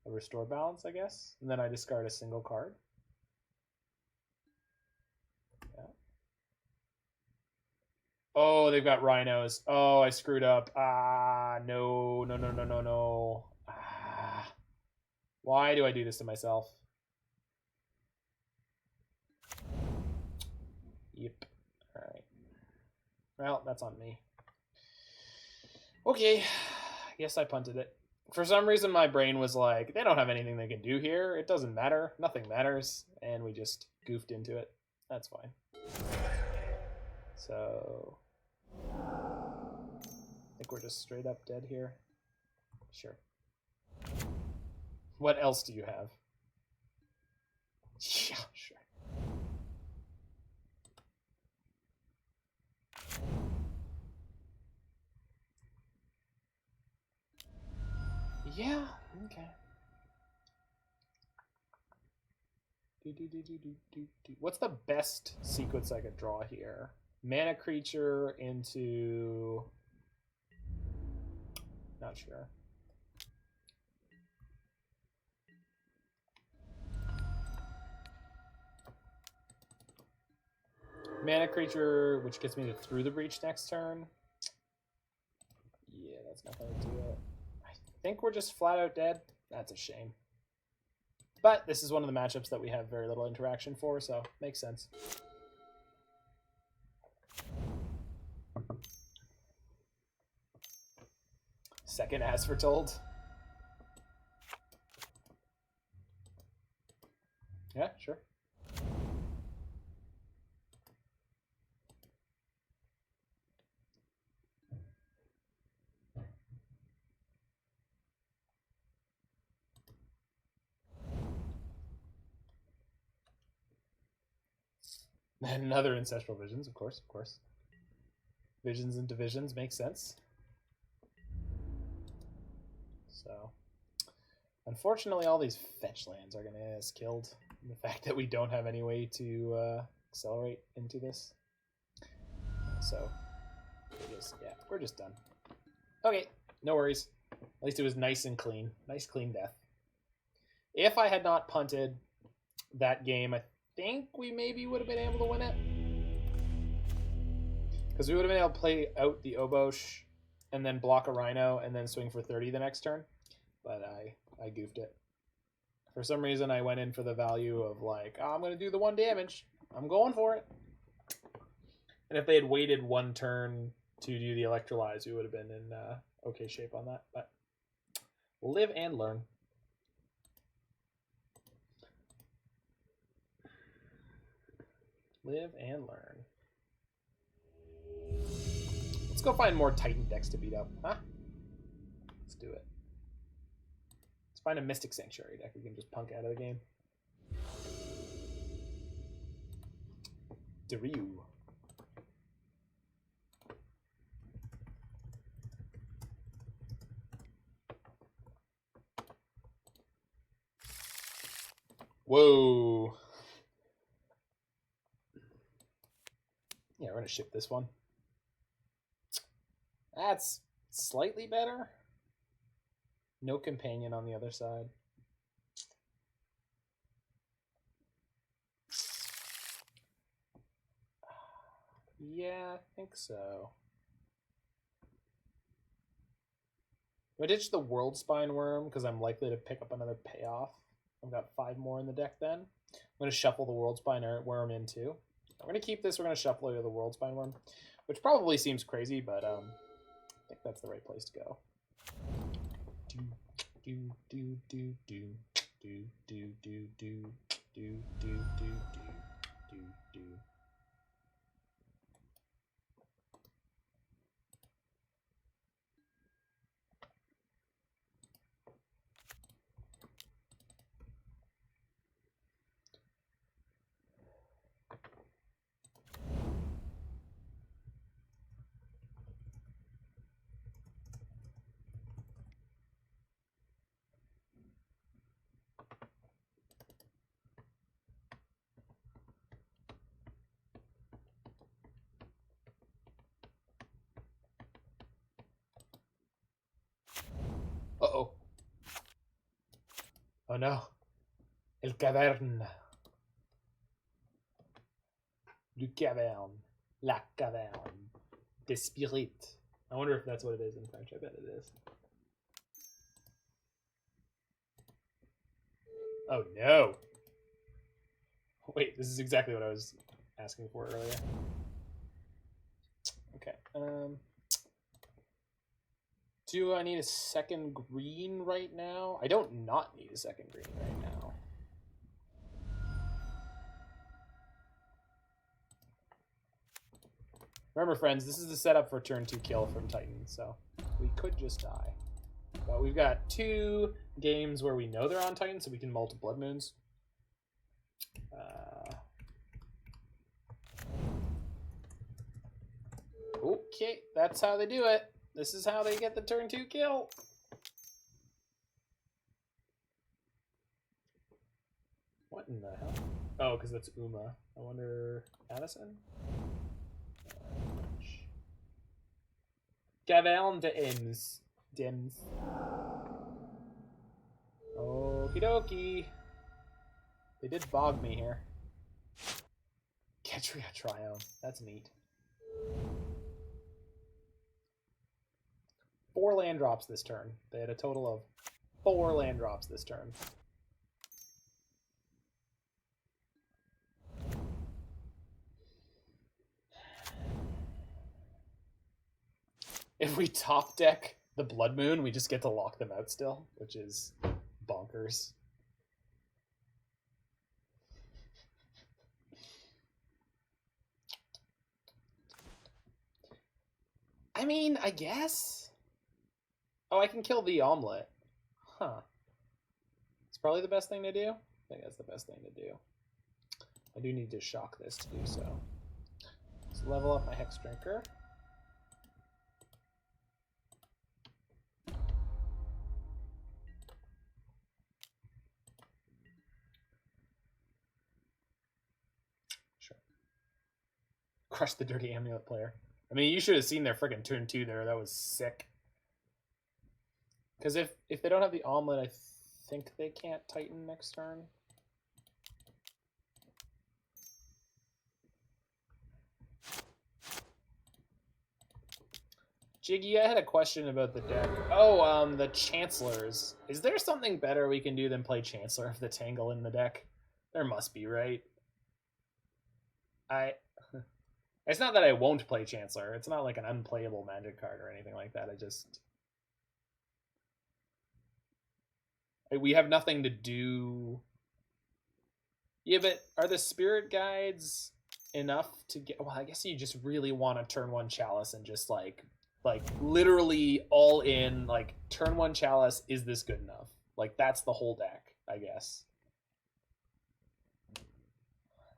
a Restore Balance, I guess, and then I discard a single card. Yeah. Oh, they've got rhinos. Oh, I screwed up. Ah, no. Ah. Why do I do this to myself? Yep. All right. Well, that's on me. Okay. I guess I punted it. For some reason, my brain was like, they don't have anything they can do here. It doesn't matter. Nothing matters. And we just goofed into it. That's fine. So I think we're just straight up dead here. Sure. What else do you have? Yeah, sure. Yeah, okay. What's the best sequence I could draw here? Mana creature into... Not sure. Mana creature, which gets me to Through the Breach next turn. Yeah, that's not going to do it. I think we're just flat out dead. That's a shame. But this is one of the matchups that we have very little interaction for, so makes sense. Second as foretold. Yeah, sure. And another Ancestral Visions, of course, of course. Visions and Divisions makes sense. So, unfortunately, all these fetch lands are going to get us killed. And the fact that we don't have any way to accelerate into this. So, we're just done. Okay, no worries. At least it was nice and clean. Nice, clean death. If I had not punted that game, I think we maybe would have been able to win it. Because we would have been able to play out the Obosh and then block a Rhino and then swing for 30 the next turn. But I goofed it. For some reason, I went in for the value of like, oh, I'm going to do the 1 damage. I'm going for it. And if they had waited 1 turn to do the Electrolyze, we would have been in okay shape on that. But we'll live and learn. Live and learn. Let's go find more Titan decks to beat up, huh? Let's do it. Let's find a Mystic Sanctuary deck we can just punk out of the game. Daryu. Whoa. Yeah, we're going to ship this one. That's slightly better. No companion on the other side. Yeah, I think so. Do I ditch the Worldspine Wurm because I'm likely to pick up another payoff? I've got 5 more in the deck then. I'm going to shuffle the Worldspine Wurm in too. I'm going to keep this. We're going to shuffle the Worldspine Wurm, which probably seems crazy, but I think that's the right place to go. Do do do do do do do do do do do do do. Uh-oh. Oh no. El cavern. Du cavern. La caverne. Des spirites. I wonder if that's what it is in French. I bet it is. Oh no. Wait, this is exactly what I was asking for earlier. Okay. Do I need a second green right now? I don't not need a second green right now. Remember, friends, this is the setup for turn 2 kill from Titan, so we could just die. But we've got 2 games where we know they're on Titan, so we can multi Blood Moons. Okay, that's how they do it. This is how they get the turn 2 kill. What in the hell? Oh, because that's Uma. I wonder... Addison? Caverne de Ems. Dems. Okie dokie. They did bog me here. Ketria Triome. That's neat. 4 land drops this turn. They had a total of 4 land drops this turn. If we top deck the Blood Moon, we just get to lock them out still, which is bonkers. I mean, I guess. Oh, I can kill the omelet. Huh. It's probably the best thing to do. I think that's the best thing to do. I do need to shock this to do so. Let's level up my Hexdrinker. Sure. Crush the Dirty Amulet player. I mean, you should have seen their freaking turn 2 there. That was sick. Because if they don't have the omelet, I think they can't Titan next turn. Jiggy, I had a question about the deck. Oh, the Chancellors. Is there something better we can do than play Chancellor of the Tangle in the deck? There must be, right? It's not that I won't play Chancellor. It's not like an unplayable Magic card or anything like that. We have nothing to do. Yeah, but are the Spirit Guides enough to get... Well, I guess you just really want to turn 1 Chalice and just like literally all in, like, turn 1 Chalice, is this good enough? Like, that's the whole deck, I guess.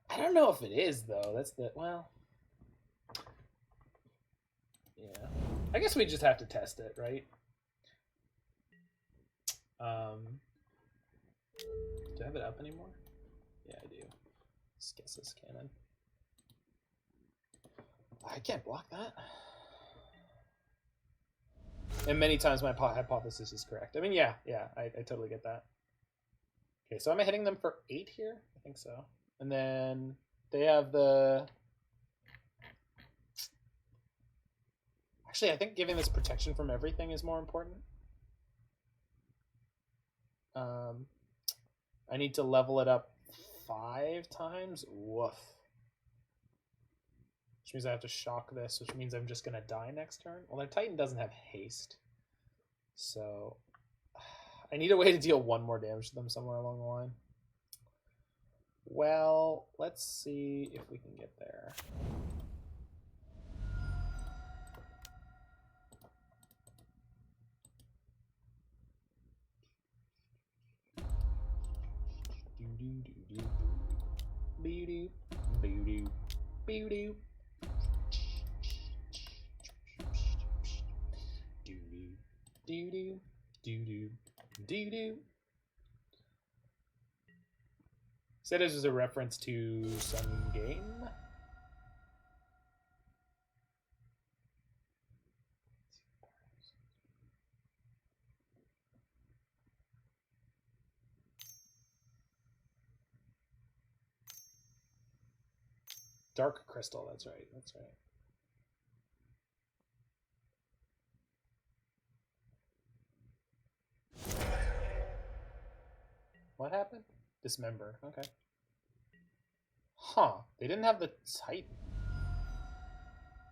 I don't know if it is, though. That's the... Well... Yeah. I guess we just have to test it, right? Do I have it up anymore? Yeah, I do. Let's guess this cannon. I can't block that. And many times my hypothesis is correct. I mean, yeah, I totally get that. Okay, so am I hitting them for 8 here? I think so. And then they have the... Actually, I think giving this protection from everything is more important. I need to level it up 5 times. Woof. Which means I have to shock this, which means I'm just going to die next turn. Well, their Titan doesn't have haste. So I need a way to deal 1 more damage to them somewhere along the line. Well, let's see if we can get there. Said this is a reference to some game. Dark Crystal, that's right, that's right. What happened? Dismember, okay. Huh, they didn't have the Titan.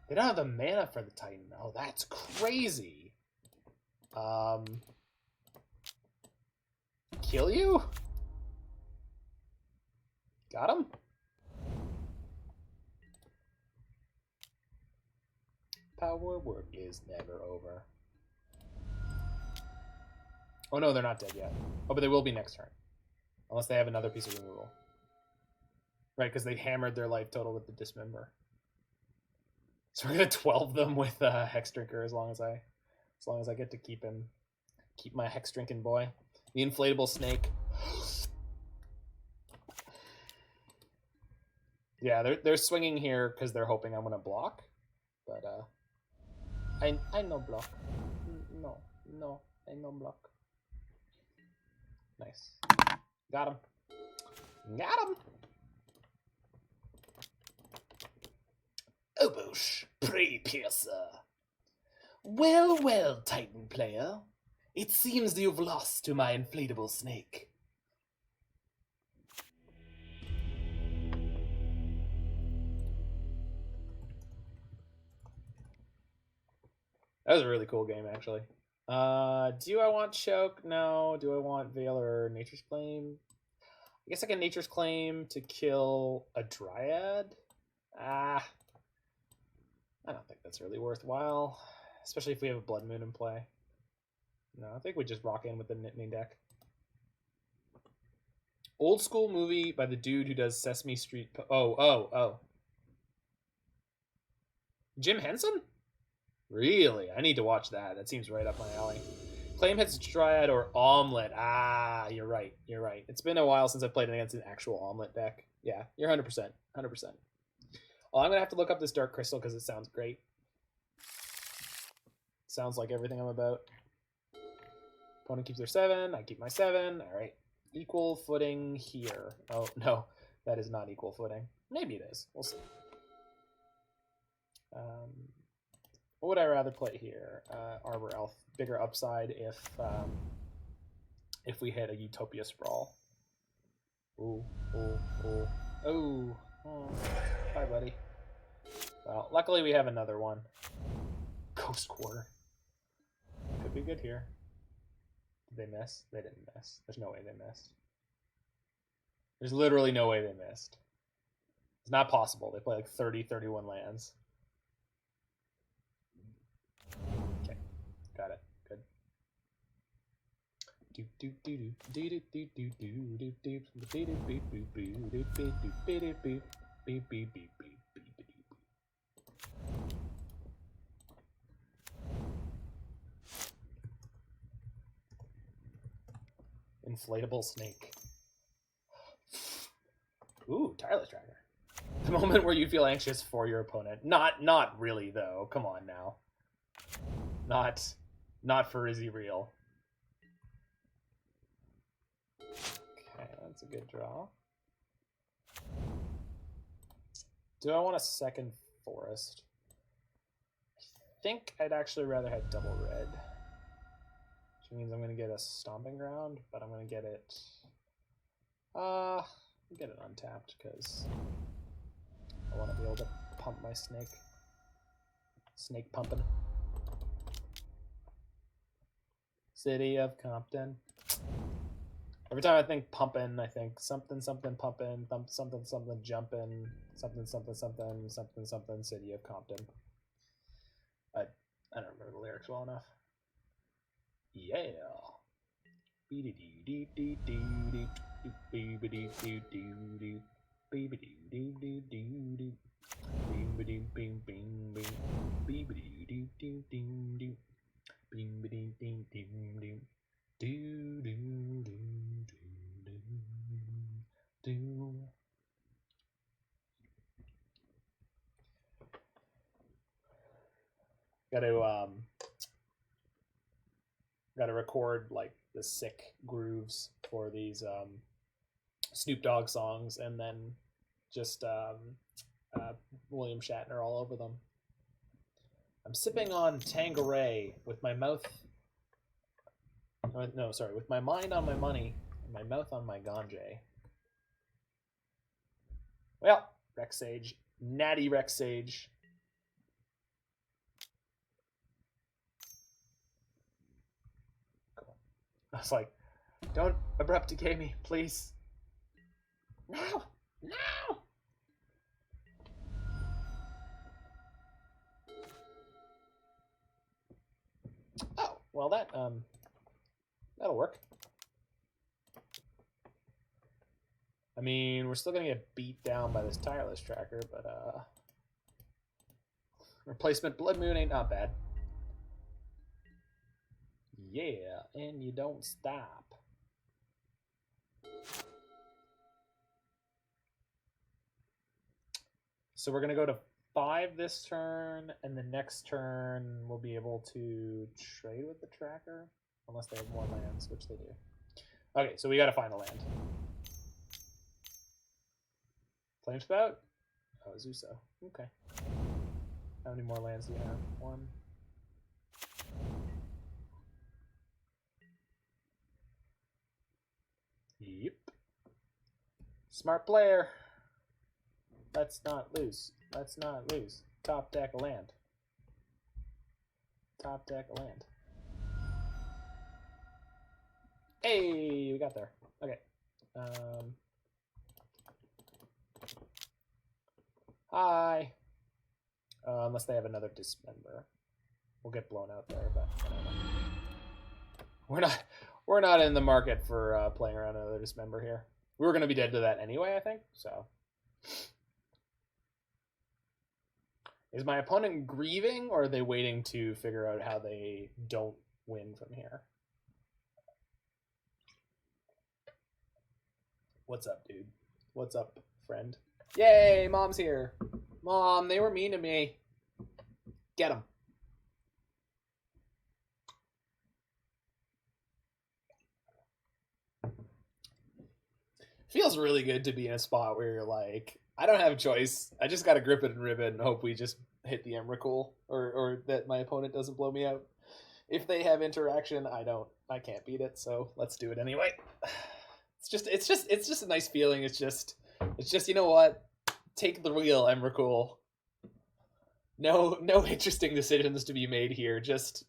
They don't have the mana for the Titan. Oh, that's crazy. Kill you? Got him? Power work is never over. Oh no, they're not dead yet. Oh, but they will be next turn. Unless they have another piece of removal. Right, because they hammered their life total with the Dismember. So we're gonna 12 them with Hexdrinker as long as I get to keep my Hex drinking boy. The inflatable snake. Yeah, they're swinging here because they're hoping I'm gonna block, but I no block. No, I no block. Nice, got him. Obosh, Preypiercer. Well, Titan player. It seems you've lost to my inflatable snake. That was a really cool game, actually. Do I want Choke? No. Do I want Veil or Nature's Claim? I guess I can Nature's Claim to kill a Dryad. I don't think that's really worthwhile, especially if we have a Blood Moon in play. No, I think we just rock in with the main deck. Old school movie by the dude who does Sesame Street. Oh. Jim Henson? Really? I need to watch that. That seems right up my alley. Claim hits Dryad or Omelet. You're right. It's been a while since I played against an actual Omelet deck. Yeah, you're 100%. 100%. Well, I'm going to have to look up this Dark Crystal because it sounds great. Sounds like everything I'm about. Opponent keeps their 7. I keep my 7. All right. Equal footing here. Oh, no. That is not equal footing. Maybe it is. We'll see. What would I rather play here? Arbor Elf. Bigger upside if we hit a Utopia Sprawl. Ooh. Bye, buddy. Well, luckily we have another one. Ghost Quarter. Could be good here. Did they miss? They didn't miss. There's no way they missed. There's literally no way they missed. It's not possible. They play like 30, 31 lands. Okay. Got it. Good. Inflatable snake. Ooh, Tireless Tracker. The moment where you feel anxious for your opponent. Not really though. Come on now. Not for Izzy real. Okay, that's a good draw. Do I want a second forest? I think I'd actually rather have double red. Which means I'm going to get a Stomping Ground, but I'm going to get it... get it untapped, because I want to be able to pump my snake. Snake pumping. City of Compton. Every time I think pumping, I think something pumping, something jumping, something City of Compton. I don't remember the lyrics well enough. Yeah. Gotta record like the sick grooves for these Snoop Dogg songs, and then just William Shatner all over them. I'm sipping on Tanqueray with my mouth. No, sorry, with my mind on my money and my mouth on my ganja. Well, Rex Sage, natty Rex Sage. Cool. I was like, don't abrupt decay me, please. No, no. Oh, well that'll work. I mean, we're still gonna get beat down by this Tireless Tracker, but replacement Blood Moon ain't not bad. Yeah, and you don't stop. So we're gonna go to 5 this turn, and the next turn we'll be able to trade with the tracker, unless they have more lands, which they do. Okay, so we gotta find a land. Flamespout? Oh, Zuso. Okay. How many more lands do you have? 1. Yep. Smart player. Let's not lose. Let's not lose. Top deck a land. Top deck a land. Hey, we got there. Okay. Hi. Unless they have another Dismember. We'll get blown out there, but we're not in the market for playing around another Dismember here. We were going to be dead to that anyway, I think. So, is my opponent grieving, or are they waiting to figure out how they don't win from here? What's up, dude? What's up, friend? Yay, Mom's here. Mom, they were mean to me. Get them. Feels really good to be in a spot where you're like, I don't have a choice. I just got to grip it and rib it and hope we just hit the Emrakul, or that my opponent doesn't blow me out. If they have interaction, I can't beat it, so let's do it anyway. It's just a nice feeling. It's just, you know what? Take the wheel, Emrakul. No interesting decisions to be made here. Just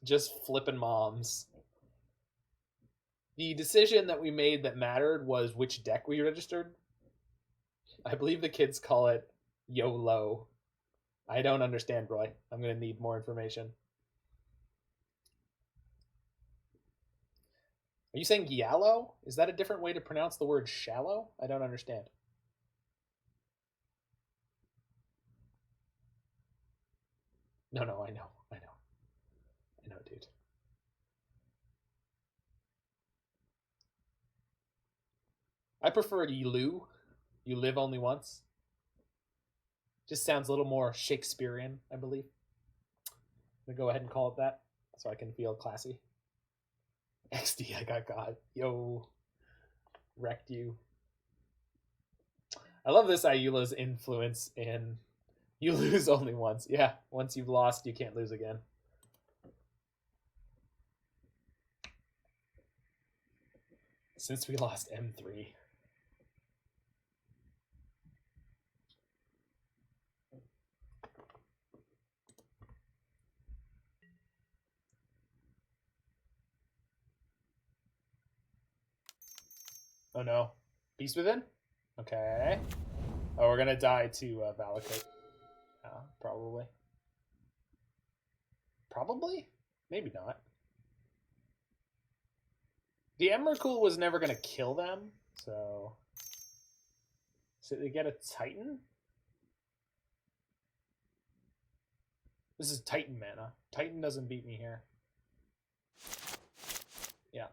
flipping moms. The decision that we made that mattered was which deck we registered. I believe the kids call it YOLO. I don't understand, Roy. I'm going to need more information. Are you saying yallow? Is that a different way to pronounce the word shallow? I don't understand. No, I know, dude. I prefer Yilu. You live only once. Just sounds a little more Shakespearean, I believe. I'm gonna go ahead and call it that so I can feel classy. XD, I got God. Yo. Wrecked you. I love this Ayula's influence in you lose only once. Yeah, once you've lost, you can't lose again. Since we lost M3. Oh no. Beast Within? Okay. Oh, we're gonna die to Valakut. Probably. Probably? Maybe not. The Emrakul was never gonna kill them, so... So they get a Titan? This is Titan mana. Titan doesn't beat me here. Yeah.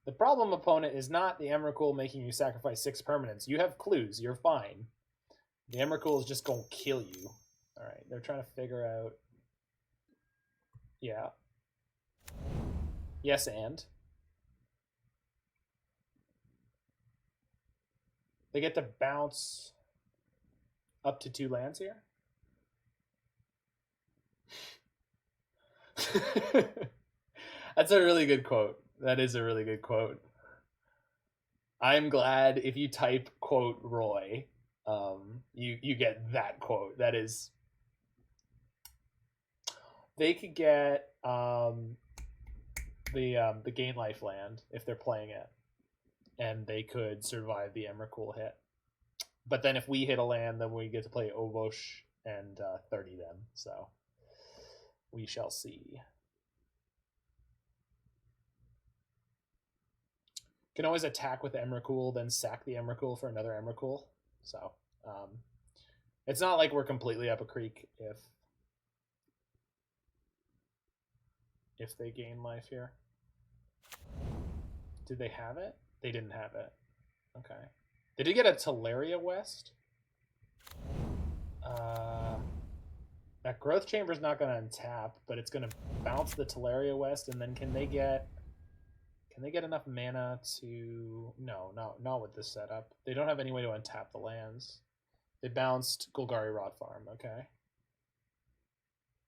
The problem opponent is not the Emrakul making you sacrifice 6 permanents. You have clues. You're fine. The Emrakul is just going to kill you. All right. They're trying to figure out... Yeah. Yes, and? They get to bounce up to 2 lands here? That's a really good quote. That is a really good quote. I'm glad if you type quote Roy, you get that quote. That is, they could get the Gain Life land if they're playing it, and they could survive the Emrakul hit. But then if we hit a land, then we get to play Obosh and 30 them. So we shall see. Can always attack with Emrakul, then sack the Emrakul for another Emrakul. So it's not like we're completely up a creek if they gain life here. Did they have it? They didn't have it. Okay. They did get a Teleria West. That Growth Chamber is not going to untap, but it's going to bounce the Teleria West, and then can they get enough mana to... No, not with this setup. They don't have any way to untap the lands. They bounced Golgari Rot Farm, okay.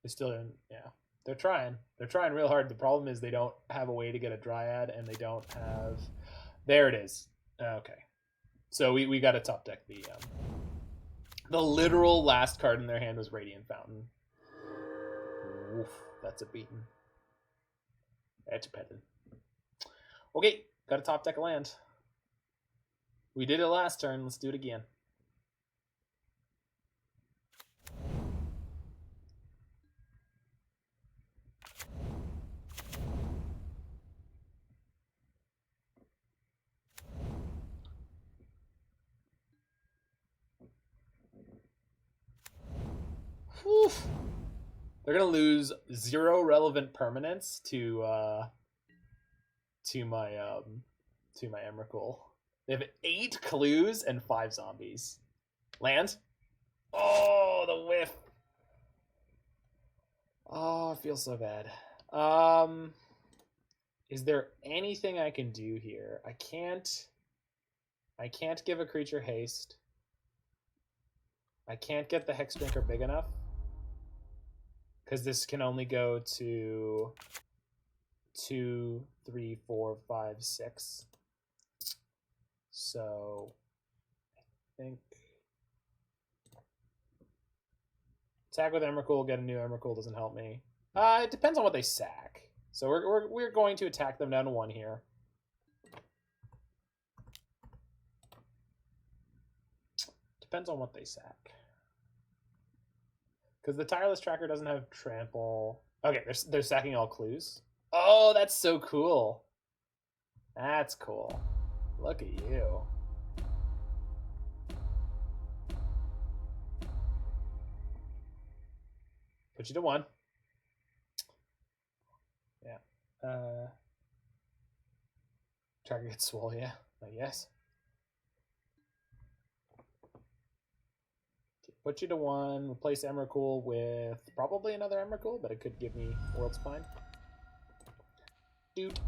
They still didn't... Yeah. They're trying. They're trying real hard. The problem is they don't have a way to get a Dryad, and they don't have... There it is. Okay. So we got to top deck the literal last card in their hand was Radiant Fountain. Oof, that's a beaten. That's a petted. Okay, got to top deck a land. We did it last turn. Let's do it again. Whew. They're gonna lose 0 relevant permanents to my Emrakul. They have 8 clues and 5 zombies. Land. Oh, the whiff. Oh, I feel so bad. Is there anything I can do here? I can't give a creature haste. I can't get the Hexdrinker big enough. Because this can only go to 2, 3, 4, 5, 6. So I think attack with Emrakul, get a new Emrakul doesn't help me. It depends on what they sack. So we're going to attack them down to 1 here. Depends on what they sack. Because the Tireless Tracker doesn't have trample. Okay, they're sacking all clues. Oh, that's so cool. That's cool. Look at you. Put you to 1. Yeah. Tracker gets swole, yeah. I guess. Put you to 1, replace Emrakul with probably another Emrakul, but it could give me Worldspine. Dude.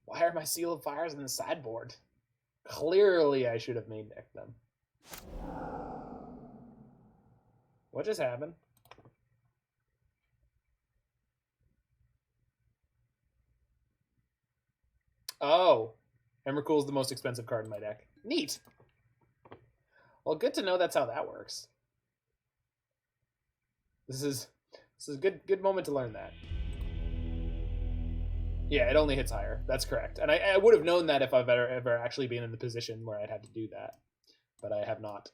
Why are my Seal of Fires in the sideboard? Clearly I should have main decked them. What just happened? Oh. Emrakul is the most expensive card in my deck. Neat. Well, good to know that's how that works. This is a good moment to learn that. Yeah, it only hits higher. That's correct. And I would have known that if I've ever actually been in the position where I'd had to do that. But I have not.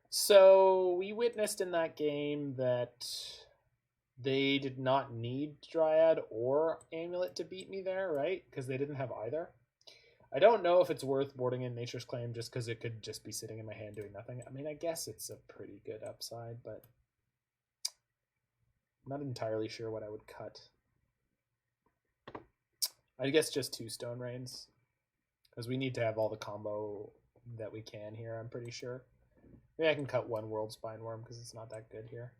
So we witnessed in that game that they did not need Dryad or Amulet to beat me there, right? Because they didn't have either. I don't know if it's worth boarding in Nature's Claim just because it could just be sitting in my hand doing nothing. I mean, I guess it's a pretty good upside, but I'm not entirely sure what I would cut. I guess just 2 Stone Rains, because we need to have all the combo that we can here, I'm pretty sure. Maybe I can cut 1 Worldspine Wurm because it's not that good here.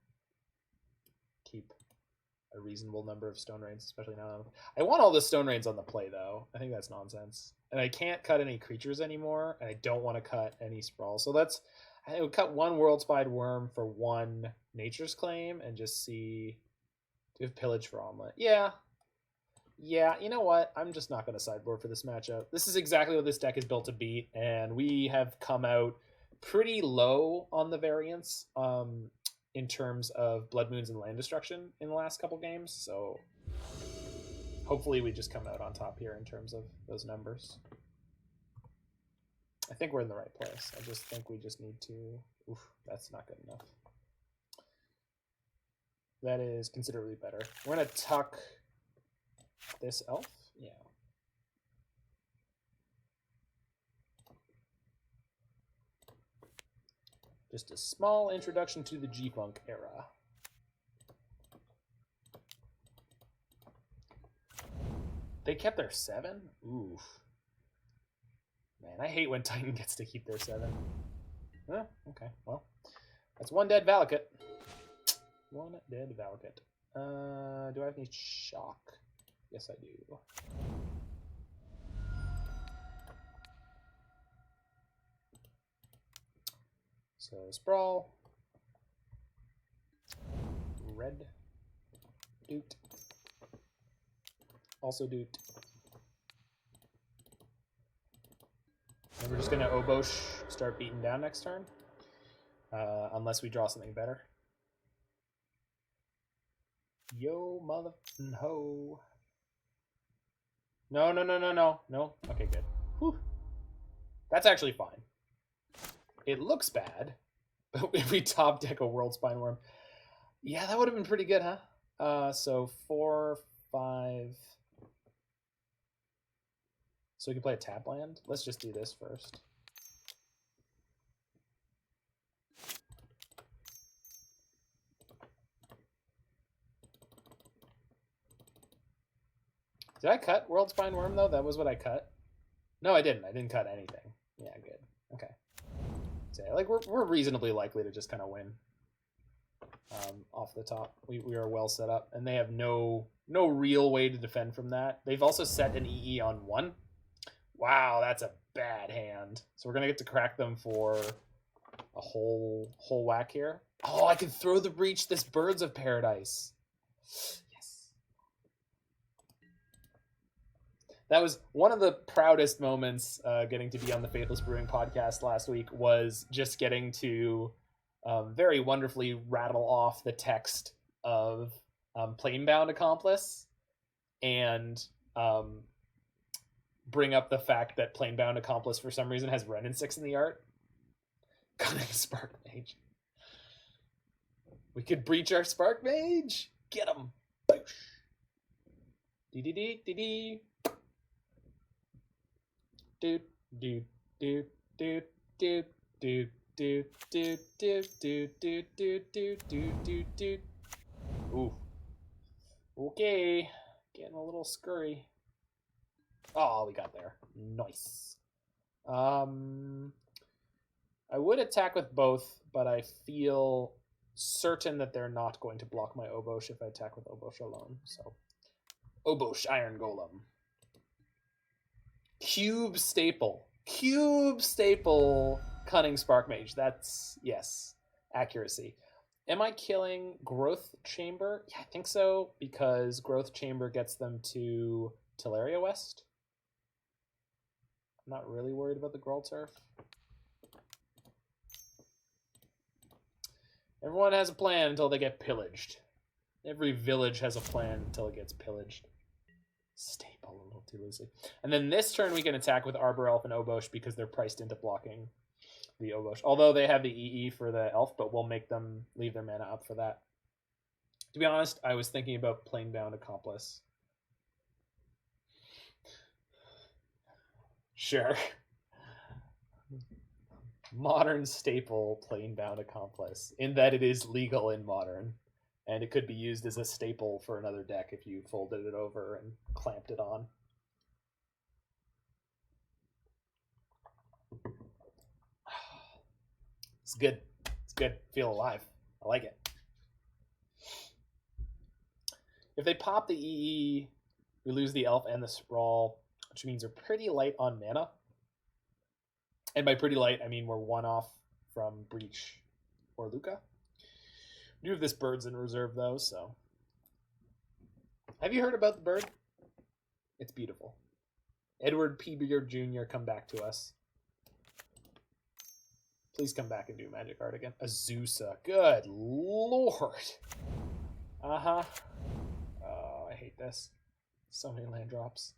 Keep a reasonable number of Stone Rains, especially now. I want all the Stone Rains on the play, though. I think that's nonsense. And I can't cut any creatures anymore, and I don't want to cut any Sprawl. So I would cut 1 Worldspine Wurm for 1 Nature's Claim and just see... Do we have Pillage for Omelet? Yeah. Yeah, you know what? I'm just not going to sideboard for this matchup. This is exactly what this deck is built to beat, and we have come out pretty low on the variance in terms of Blood Moons and land destruction in the last couple games, so hopefully we just come out on top here in terms of those numbers. I think we're in the right place. I just think we just need to... Oof, that's not good enough. That is considerably better. We're going to tuck... this elf? Yeah. Just a small introduction to the G-Funk era. They kept their 7? Oof. Man, I hate when Titan gets to keep their 7. Okay, well. That's 1 dead Valakut. 1 dead Valakut. Do I have any shock? Yes, I do. So, Sprawl. Red. Doot. Also Doot. And we're just going to Obosh start beating down next turn. Unless we draw something better. Yo, mother ho. No. No? Okay, good. Whew. That's actually fine. It looks bad, but if we top deck a Worldspine Wurm, yeah, that would have been pretty good, huh? So 4, 5. So we can play a tap land. Let's just do this first. Did I cut Worldspine Wurm, though? That was what I cut? No, I didn't. I didn't cut anything. Yeah, good. Okay. So, like, we're reasonably likely to just kind of win off the top. We are well set up, and they have no real way to defend from that. They've also set an EE on 1. Wow, that's a bad hand. So we're going to get to crack them for a whole whack here. Oh, I can throw the breach this Birds of Paradise. That was one of the proudest moments getting to be on the Faithless Brewing podcast last week, was just getting to very wonderfully rattle off the text of Planebound Accomplice and bring up the fact that Planebound Accomplice for some reason has Ren and 6 in the art. Cunning Spark Mage. We could breach our Spark Mage. Get him. Boosh. Dee-dee-dee-dee-dee. Do do do do do do do do do do do do do do do do. Ooh. Okay. Getting a little scurry. Oh, we got there. Nice. I would attack with both, but I feel certain that they're not going to block my Obosh if I attack with Obosh alone. So, Obosh, Iron Golem. Cube Staple. Cube Staple, Cunning Spark Mage. That's, yes, accuracy. Am I killing Growth Chamber? Yeah, I think so, because Growth Chamber gets them to Teleria West. I'm not really worried about the Growl Turf. Everyone has a plan until they get pillaged. Every village has a plan until it gets pillaged. Staple a little too loosely. And then this turn we can attack with Arbor Elf and Obosh because they're priced into blocking the Obosh. Although they have the EE for the Elf, but we'll make them leave their mana up for that. To be honest, I was thinking about Planebound Accomplice. Sure. Modern staple Planebound Accomplice, in that it is legal in Modern. And it could be used as a staple for another deck if you folded it over and clamped it on. It's good. It's good. Feel alive. I like it. If they pop the EE, we lose the Elf and the Sprawl, which means they're pretty light on mana. And by pretty light, I mean we're one off from Breach or Lukka. We do have this Bird's in reserve, though, so... Have you heard about the bird? It's beautiful. Edward P. Beard Jr., come back to us. Please come back and do Magic Art again. Azusa. Good lord. Uh-huh. Oh, I hate this. So many land drops.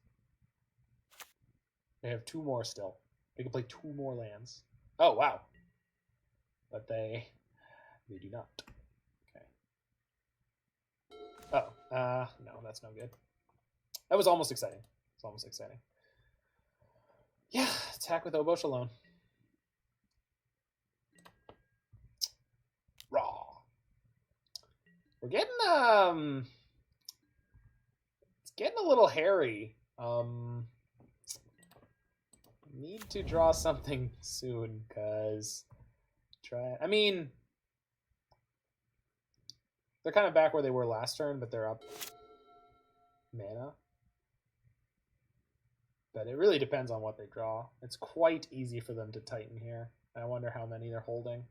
They have 2 more still. They can play 2 more lands. Oh, wow. But they do not. Oh, no, that's no good. That was almost exciting. It's almost exciting. Yeah, attack with Obosh alone. Raw. We're getting, it's getting a little hairy. Need to draw something soon, because I mean... They're kind of back where they were last turn, but they're up mana. But it really depends on what they draw. It's quite easy for them to tighten here. I wonder how many they're holding.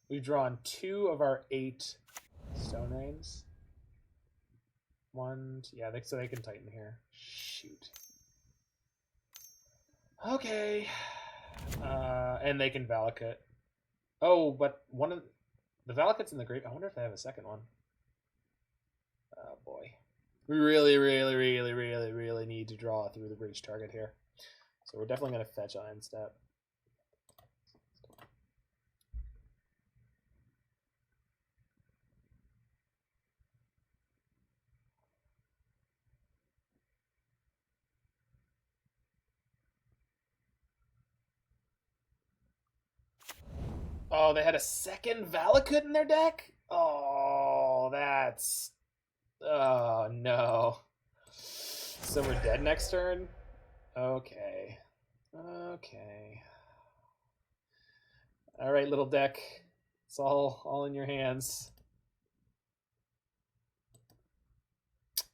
We've drawn 2 of our 8 Stone Rains. 1, yeah, so they can tighten here. Shoot. Okay. And they can Valakut. Oh, but one of the Valakut's in the grave. I wonder if they have a second one. Oh boy. We really, really, really, really, really need to draw through the breach target here. So we're definitely going to fetch on end step. Oh, they had a second Valakut in their deck? Oh, that's... Oh, no. So we're dead next turn? Okay. Okay. Alright, little deck. It's all in your hands.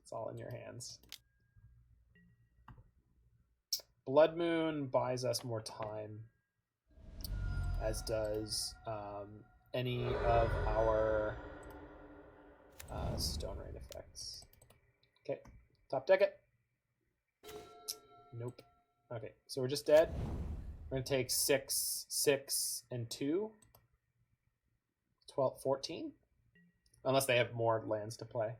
It's all in your hands. Blood Moon buys us more time, as does any of our Stone Rain effects. Okay, top deck it. Nope. Okay, so we're just dead. We're going to take 6, 6, and 2. 12, 14? Unless they have more lands to play.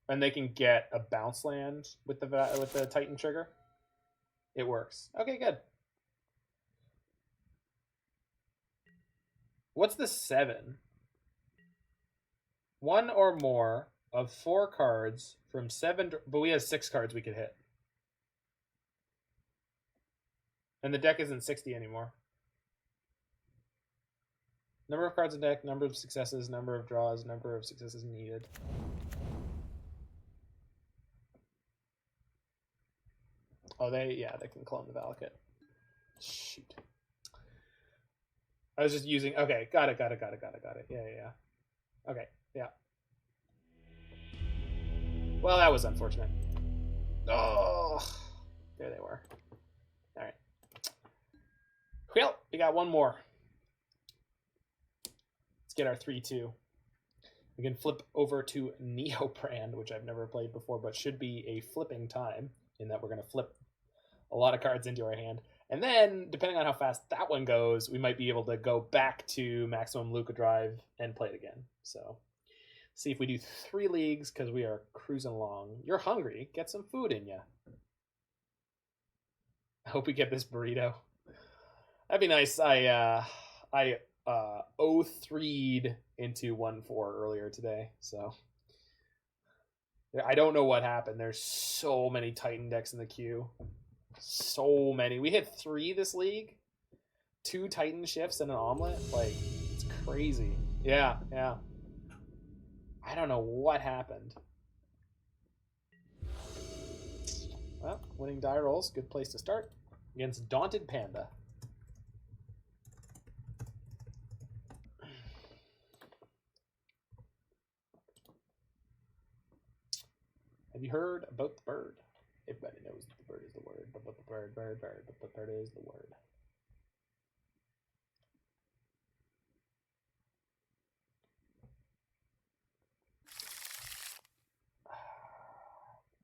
And they can get a bounce land with the Titan trigger. It works. Okay, good. What's the 7? 1 or more of 4 cards from 7, but we have 6 cards we could hit. And the deck isn't 60 anymore. Number of cards in deck, number of successes, number of draws, number of successes needed. Oh, they can clone the Valakut. Shoot. I was just using, okay, got it. Yeah. Okay, yeah. Well, that was unfortunate. Oh, there they were. All right. Well, we got one more. Let's get our 3-2. We can flip over to Neobrand, which I've never played before, but should be a flipping time in that we're going to flip a lot of cards into our hand. And then, depending on how fast that one goes, we might be able to go back to Maximum Lukkadrive and play it again. So, see if we do 3 leagues, because we are cruising along. You're hungry. Get some food in ya. I hope we get this burrito. That'd be nice. I 0-3'd into 1-4 earlier today, so I don't know what happened. There's so many Titan decks in the queue. So many. We hit 3 this league. 2 Titan shifts and an omelet. Like, it's crazy. Yeah. I don't know what happened. Well, winning die rolls. Good place to start. Against Daunted Panda. Have you heard about the bird? Everybody knows that the bird is the word. But the bird is the word.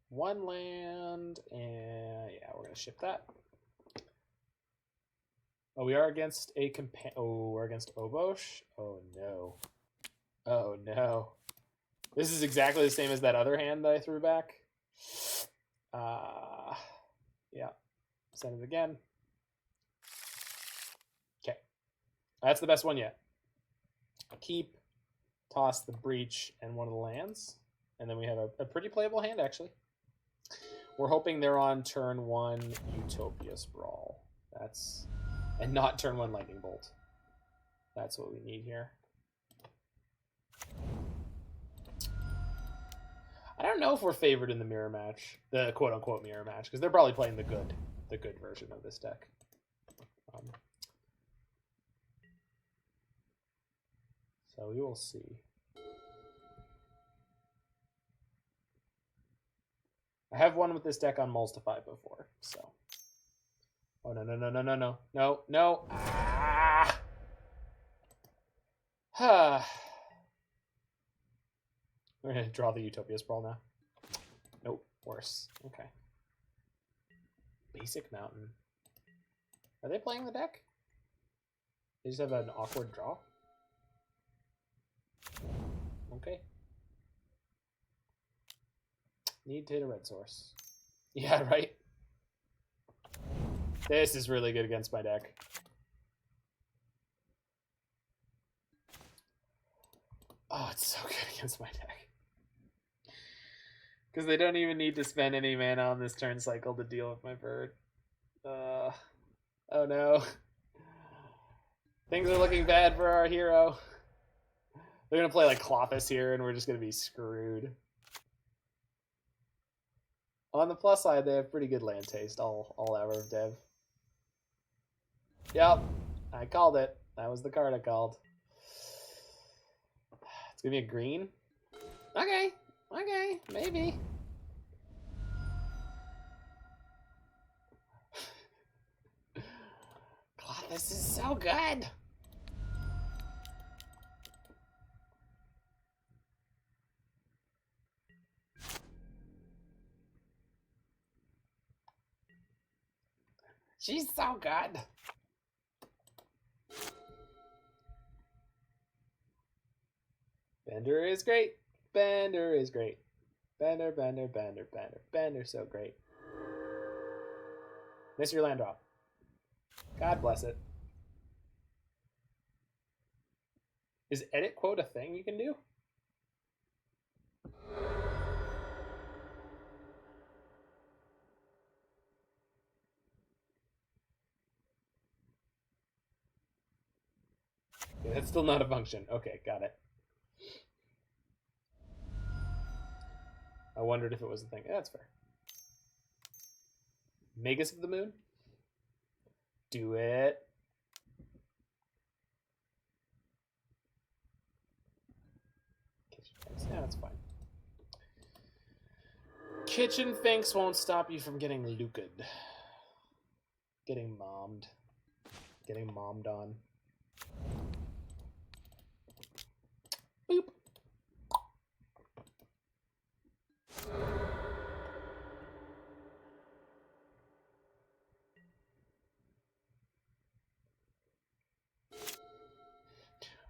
One land, and yeah, we're gonna ship that. Oh, we are against a we're against Obosh. Oh no. Oh no. This is exactly the same as that other hand that I threw back. Yeah. Send it again. Okay. That's the best one yet. Keep, toss the breach and one of the lands. And then we have a pretty playable hand, actually. We're hoping they're on turn 1 Utopia Sprawl. And not turn 1 Lightning Bolt. That's what we need here. I don't know if we're favored in the mirror match, the quote-unquote mirror match, because they're probably playing the good version of this deck. So we will see. I have won with this deck on Multiply before, so. Oh, no. Ah! We're going to draw the Utopia Sprawl now. Nope, worse. Okay. Basic Mountain. Are they playing the deck? They just have an awkward draw? Okay. Need to hit a red source. Yeah, right? This is really good against my deck. Oh, it's so good against my deck. Because they don't even need to spend any mana on this turn cycle to deal with my bird. Oh no. Things are looking bad for our hero. They're going to play like Clothis here, and we're just going to be screwed. On the plus side, they have pretty good land taste, all Hour of Dev. Yep, I called it. That was the card I called. It's going to be a green. Okay, maybe. God, this is so good. She's so good. Bender is great. Bender is great. Bender, so great. Miss your land drop. God bless it. Is edit quote a thing you can do? Okay, that's still not a function. Okay, got it. I wondered if it was a thing. Yeah, that's fair. Magus of the Moon? Do it. Yeah, that's fine. Kitchen Finks won't stop you from getting Lukad. Getting mommed. Getting mommed on. Boop.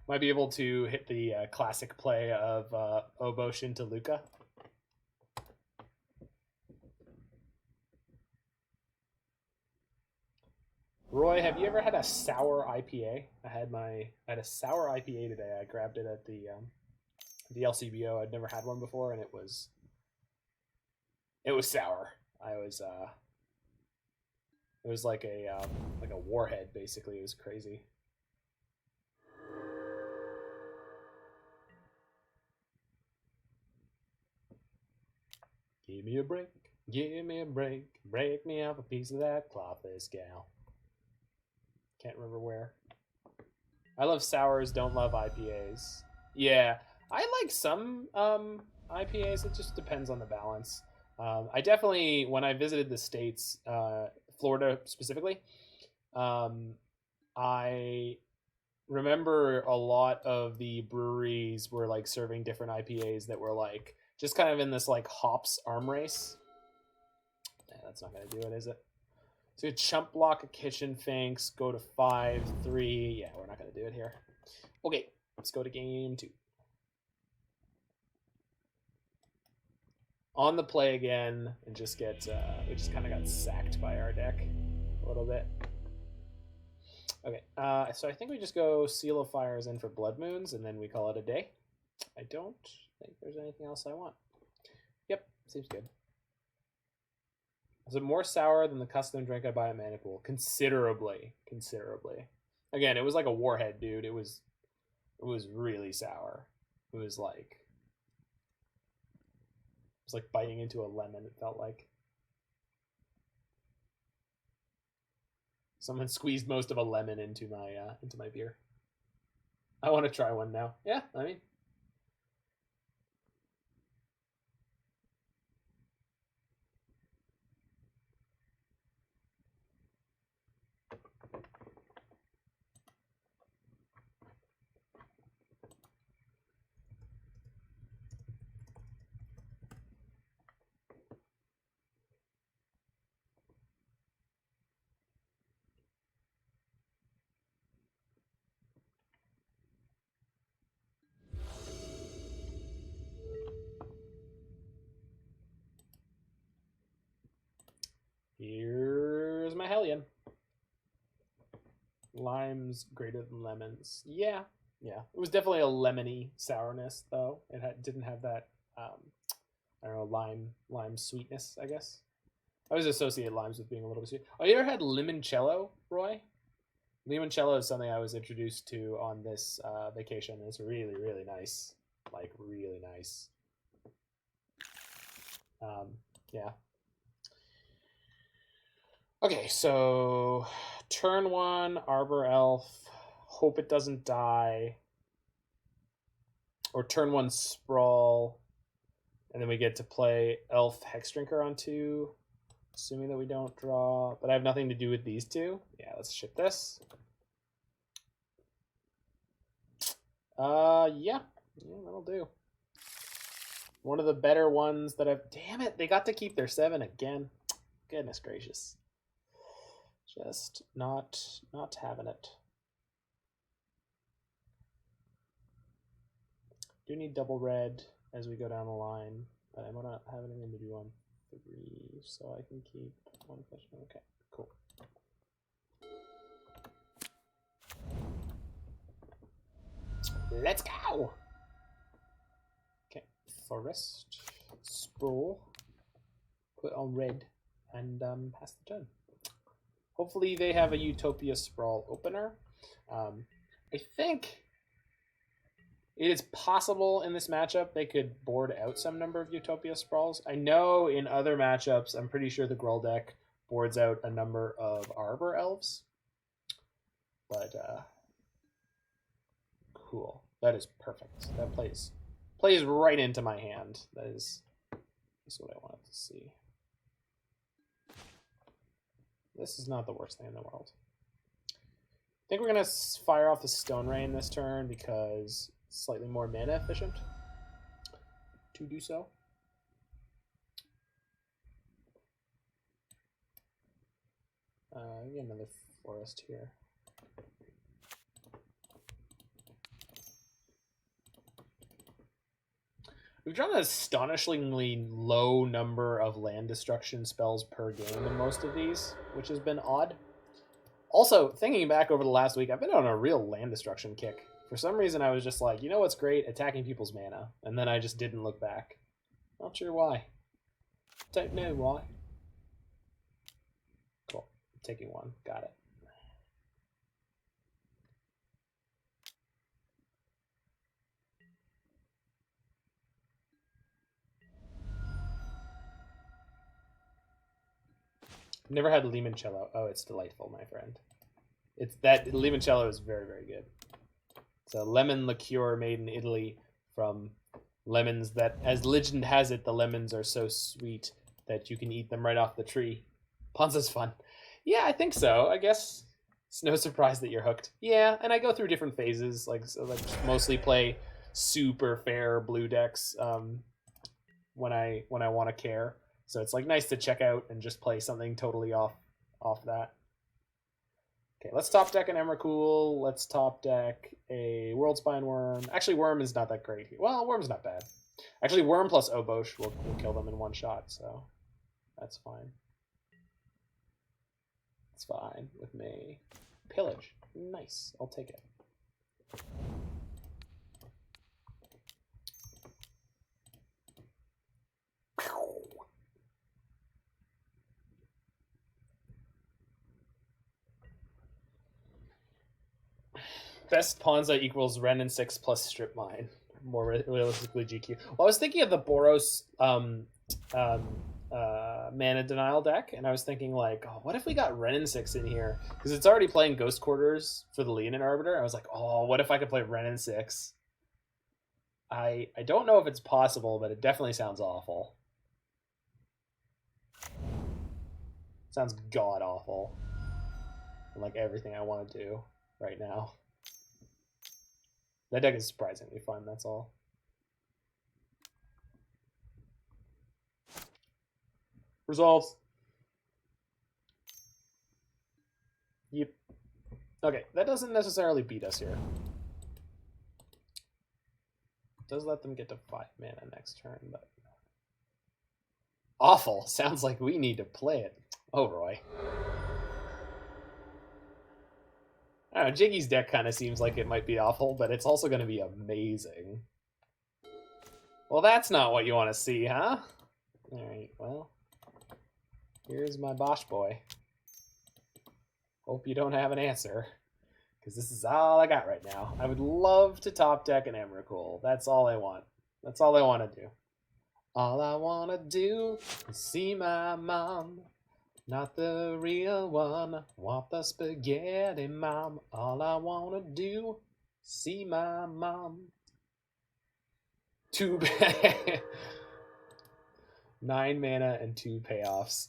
Might be able to hit the classic play of Obosh into Lukka. Roy, have you ever had a sour IPA? I had a sour IPA today. I grabbed it at the LCBO. I'd never had one before, and it was sour. It was like a warhead, basically. It was crazy. Give me a break, give me a break, break me off a piece of that clothless gal. Can't remember where. I love sours, don't love IPAs. Yeah, I like some IPAs. It just depends on the balance. I definitely, when I visited the States, Florida specifically, I remember a lot of the breweries were like serving different IPAs that were like just kind of in this like hops arm race. Yeah, that's not gonna do it, is it? So chump block a Kitchen Finks, go to 5-3. Yeah, we're not gonna do it here. Okay, let's go to game 2. On the play again, and just get we just kind of got sacked by our deck a little bit. Okay, so I think we just go Seal of Fires in for Blood Moons, and then we call it a day. I don't think there's anything else I want. Yep, seems good. Is it more sour than the custom drink I buy at Manipool? Considerably. Again, it was like a warhead, dude. It was really sour. It was like biting into a lemon, it felt like. Someone squeezed most of a lemon into my beer. I want to try one now. Yeah, I mean, here's my Hellion. Limes greater than lemons. Yeah. It was definitely a lemony sourness, though. It didn't have that, I don't know, lime sweetness, I guess. I always associate limes with being a little bit sweet. Oh, you ever had limoncello, Roy? Limoncello is something I was introduced to on this vacation. It's really, really nice. Like, really nice. Yeah. Okay, so turn 1, Arbor Elf. Hope it doesn't die. Or turn 1, Sprawl. And then we get to play Elf Hexdrinker on 2. Assuming that we don't draw. But I have nothing to do with these two. Yeah, let's ship this. Yeah, that'll do. One of the better ones that I've... Damn it, they got to keep their 7 again. Goodness gracious. Just not having it. Do need double red as we go down the line, but I don't have anything to do on 3, so I can keep one question. Okay, cool. Let's go! Okay, Forest, Sprawl, put on red, and pass the turn. Hopefully they have a Utopia Sprawl opener. I think It is possible in this matchup they could board out some number of Utopia Sprawls. I know in other matchups, I'm pretty sure the Gruul deck boards out a number of Arbor Elves. But, cool. That is perfect. That plays right into my hand. That's what I wanted to see. This is not the worst thing in the world. I think we're going to fire off the Stone Rain this turn because it's slightly more mana efficient to do so. Get another forest here. We've drawn an astonishingly low number of land destruction spells per game in most of these, which has been odd. Also, thinking back over the last week, I've been on a real land destruction kick. For some reason, I was just like, you know what's great? Attacking people's mana. And then I just didn't look back. Not sure why. Don't know why. Cool. Taking one. Got it. Never had limoncello. Oh, it's delightful, my friend. It's that limoncello is very, very good. It's a lemon liqueur made in Italy from lemons that, as legend has it, the lemons are so sweet that you can eat them right off the tree. Ponza's fun. Yeah, I think so. I guess it's no surprise that you're hooked. Yeah, and I go through different phases. Like mostly play super fair blue decks when I want to care. So it's like nice to check out and just play something totally off that. Okay, let's top deck an Emrakul. Let's top deck a Worldspine Wurm. Actually, Wurm is not that great. Well, Wurm's not bad. Actually, Wurm plus Obosh will kill them in one shot, so that's fine. It's fine with me. Pillage. Nice. I'll take it. Best Ponza equals Ren and 6 plus Strip Mine. More realistically, GQ. Well, I was thinking of the Boros mana denial deck, and I was thinking like, oh, what if we got Ren and 6 in here? Because it's already playing Ghost Quarters for the Leonin Arbiter. I was like, oh, what if I could play Ren and 6? I don't know if it's possible, but it definitely sounds awful. Sounds god awful. And like everything I want to do right now. That deck is surprisingly fun, that's all. Resolves. Yep. Okay, that doesn't necessarily beat us here. It does let them get to 5 mana next turn, but... Awful. Sounds like we need to play it. Oh, Roy. I don't know, Jiggy's deck kind of seems like it might be awful, but it's also going to be amazing. Well, that's not what you want to see, huh? Alright, well. Here's my Bosch boy. Hope you don't have an answer. Because this is all I got right now. I would love to top deck an Emrakul. That's all I want. That's all I want to do. All I want to do is see my mom. Not the real one. Want the spaghetti mom. All I want to do is see my mom. Too bad. 9 mana and 2 payoffs.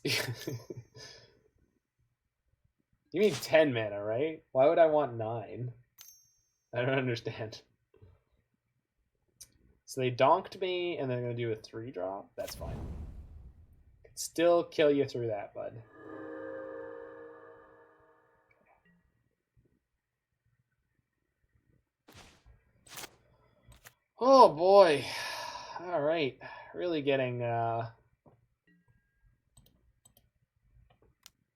You mean 10 mana, right? Why would I want 9? I don't understand. So they donked me, and they're going to do a 3-drop? That's fine. Could still kill you through that, bud. Oh, boy. All right. Really getting a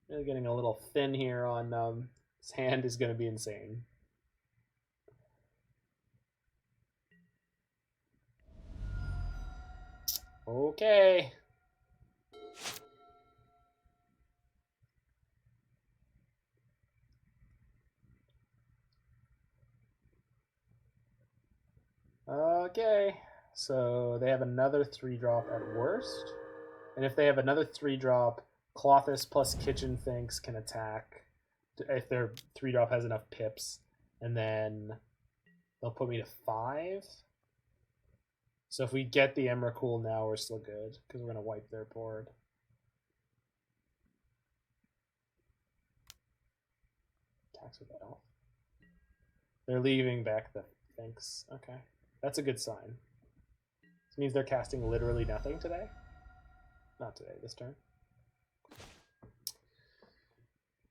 little thin here on his hand is going to be insane. Okay. Okay, so they have another 3-drop at worst. And if they have another 3-drop, Clothis plus Kitchen Finks can attack if their 3-drop has enough pips. And then they'll put me to 5. So if we get the Emrakul now, we're still good, because we're going to wipe their board. Attacks with Elf. They're leaving back the Finks. Okay. That's a good sign. This means they're casting literally nothing today? Not today, this turn.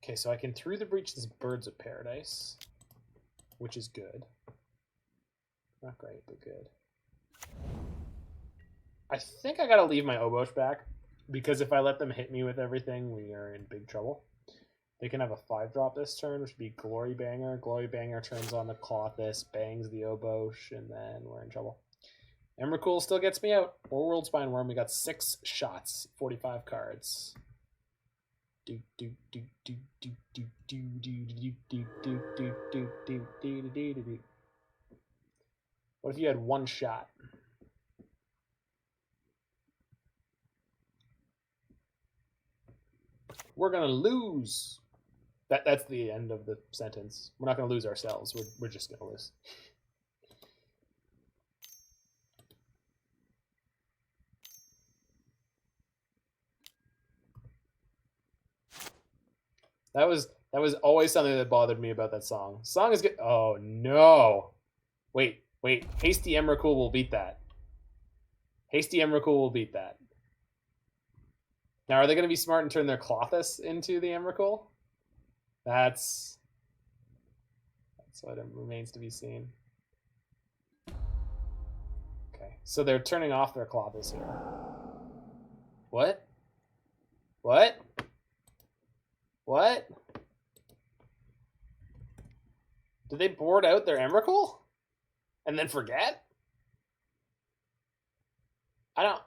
Okay, so I can through the breach this Birds of Paradise, which is good. Not great, but good. I think I gotta leave my Obosh back, because if I let them hit me with everything, we are in big trouble. They can have a 5-drop this turn, which would be Glory Banger. Glory Banger turns on the Clothis, bangs the Obosh, and then we're in trouble. Emrakul still gets me out. Or Worldspine Wurm. We got 6 shots, 45 cards. What if you had 1 shot? We're gonna lose. That's the end of the sentence. We're not gonna lose ourselves. We're just gonna lose. That was always something that bothered me about that song. Song is good. Oh no! Wait. Hasty Emrakul will beat that. Hasty Emrakul will beat that. Now, are they going to be smart and turn their Clothis into the Emrakul? That's what it remains to be seen. Okay, so they're turning off their Clothis here. What? What? What? Did they board out their Emrakul? And then forget? I don't...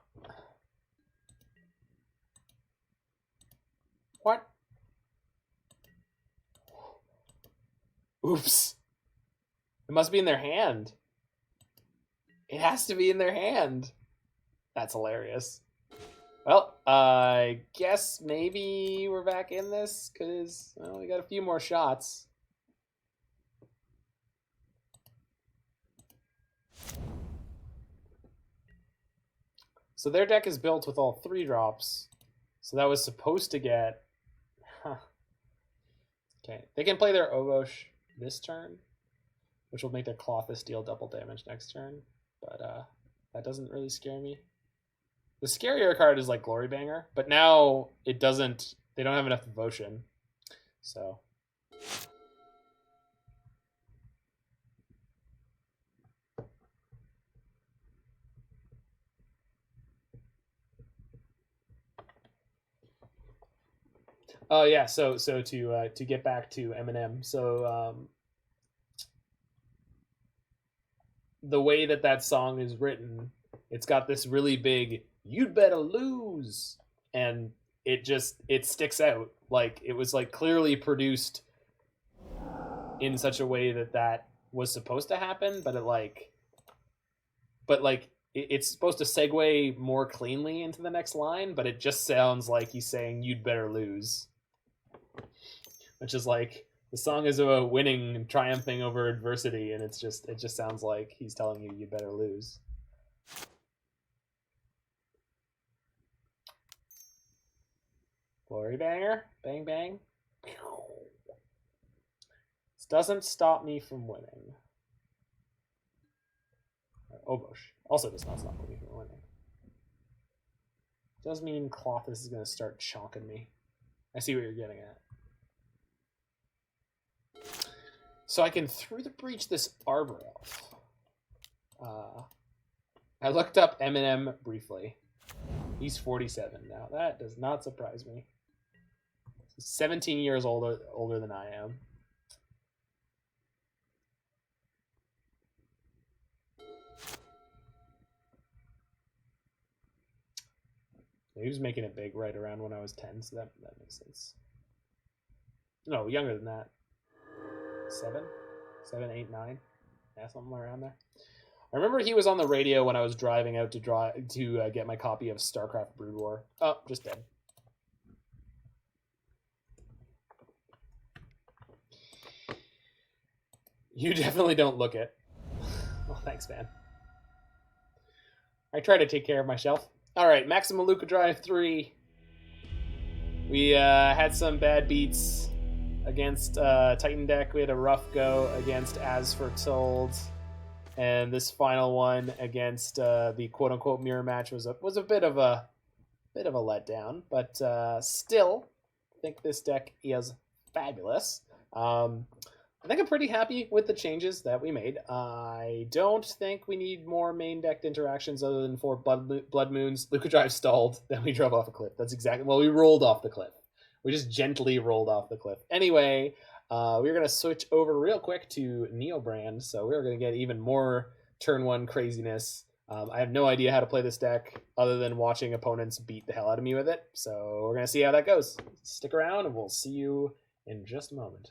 What? Oops. It must be in their hand. It has to be in their hand. That's hilarious. Well, I guess maybe we're back in this, because well, we got a few more shots. So their deck is built with all 3-drops. So that was supposed to get... Huh. Okay, they can play their Obosh this turn, which will make their Clothis deal double damage next turn. But that doesn't really scare me. The scarier card is like Glory Banger, but now it doesn't... They don't have enough devotion. So... Oh yeah, so to get back to Eminem, so the way that song is written, it's got this really big "you'd better lose," and it sticks out. Like it was like clearly produced in such a way that was supposed to happen, but it's supposed to segue more cleanly into the next line, but it just sounds like he's saying "you'd better lose." Which is like the song is about winning and triumphing over adversity, and it just sounds like he's telling you better lose. Glory Banger, bang bang. This doesn't stop me from winning. Obosh also does not stop me from winning. Does mean Clothis is going to start chonking me. I see what you're getting at. So I can through the breach this Arbor Elf. I looked up Eminem briefly. He's 47 now. That does not surprise me. He's 17 years older than I am. He was making it big right around when I was 10, so that makes sense. No, younger than that. 7, 8, 9. Yeah, something around there. I remember he was on the radio when I was driving out to get my copy of StarCraft Brood War. Oh, just dead. You definitely don't look it. Well, thanks, man. I try to take care of myself. All right, Maximum Lukkadrive 3. We had some bad beats against Titan deck. We had a rough go against As Foretold, and this final one against the quote-unquote mirror match was a bit of a letdown. But still, I think this deck is fabulous. I think I'm pretty happy with the changes that we made. I don't think we need more main deck interactions other than 4 Blood Moons. Lukkadrive stalled, then we drove off a cliff. That's exactly... Well, we rolled off the cliff. We just gently rolled off the cliff. Anyway, we're going to switch over real quick to Neobrand, so we're going to get even more turn 1 craziness. I have no idea how to play this deck other than watching opponents beat the hell out of me with it, so we're going to see how that goes. Stick around, and we'll see you in just a moment.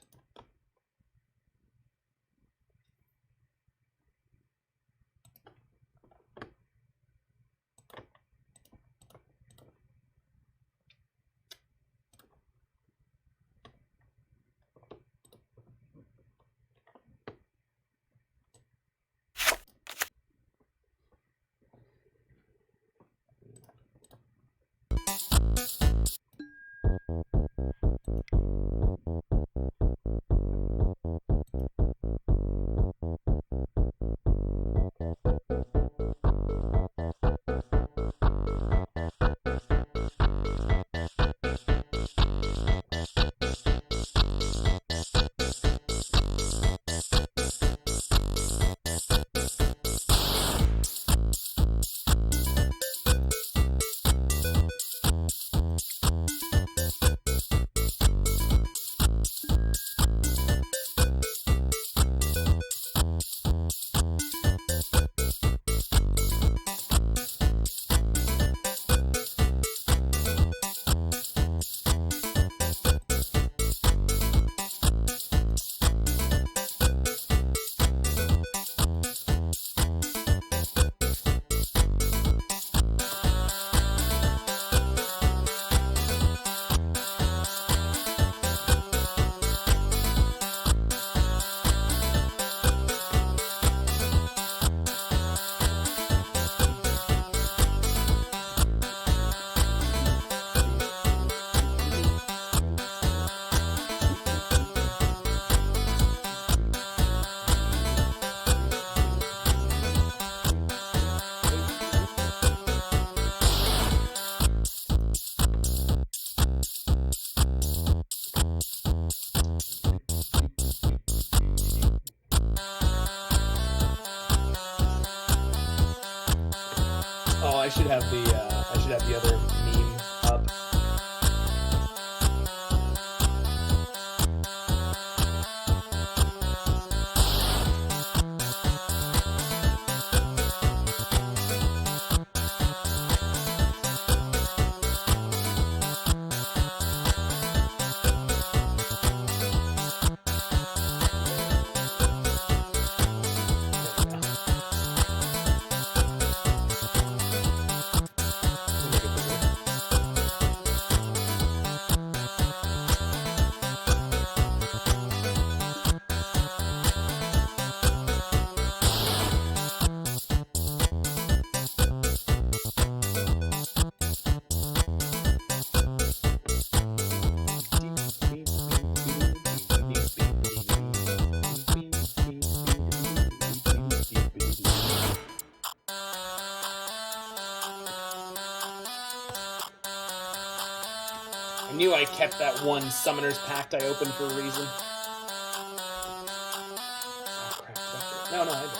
I should have the other meme up. I knew I kept that one Summoner's Pact I opened for a reason. Oh, crap. No, I did.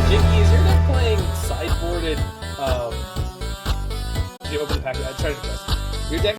Easier. Your deck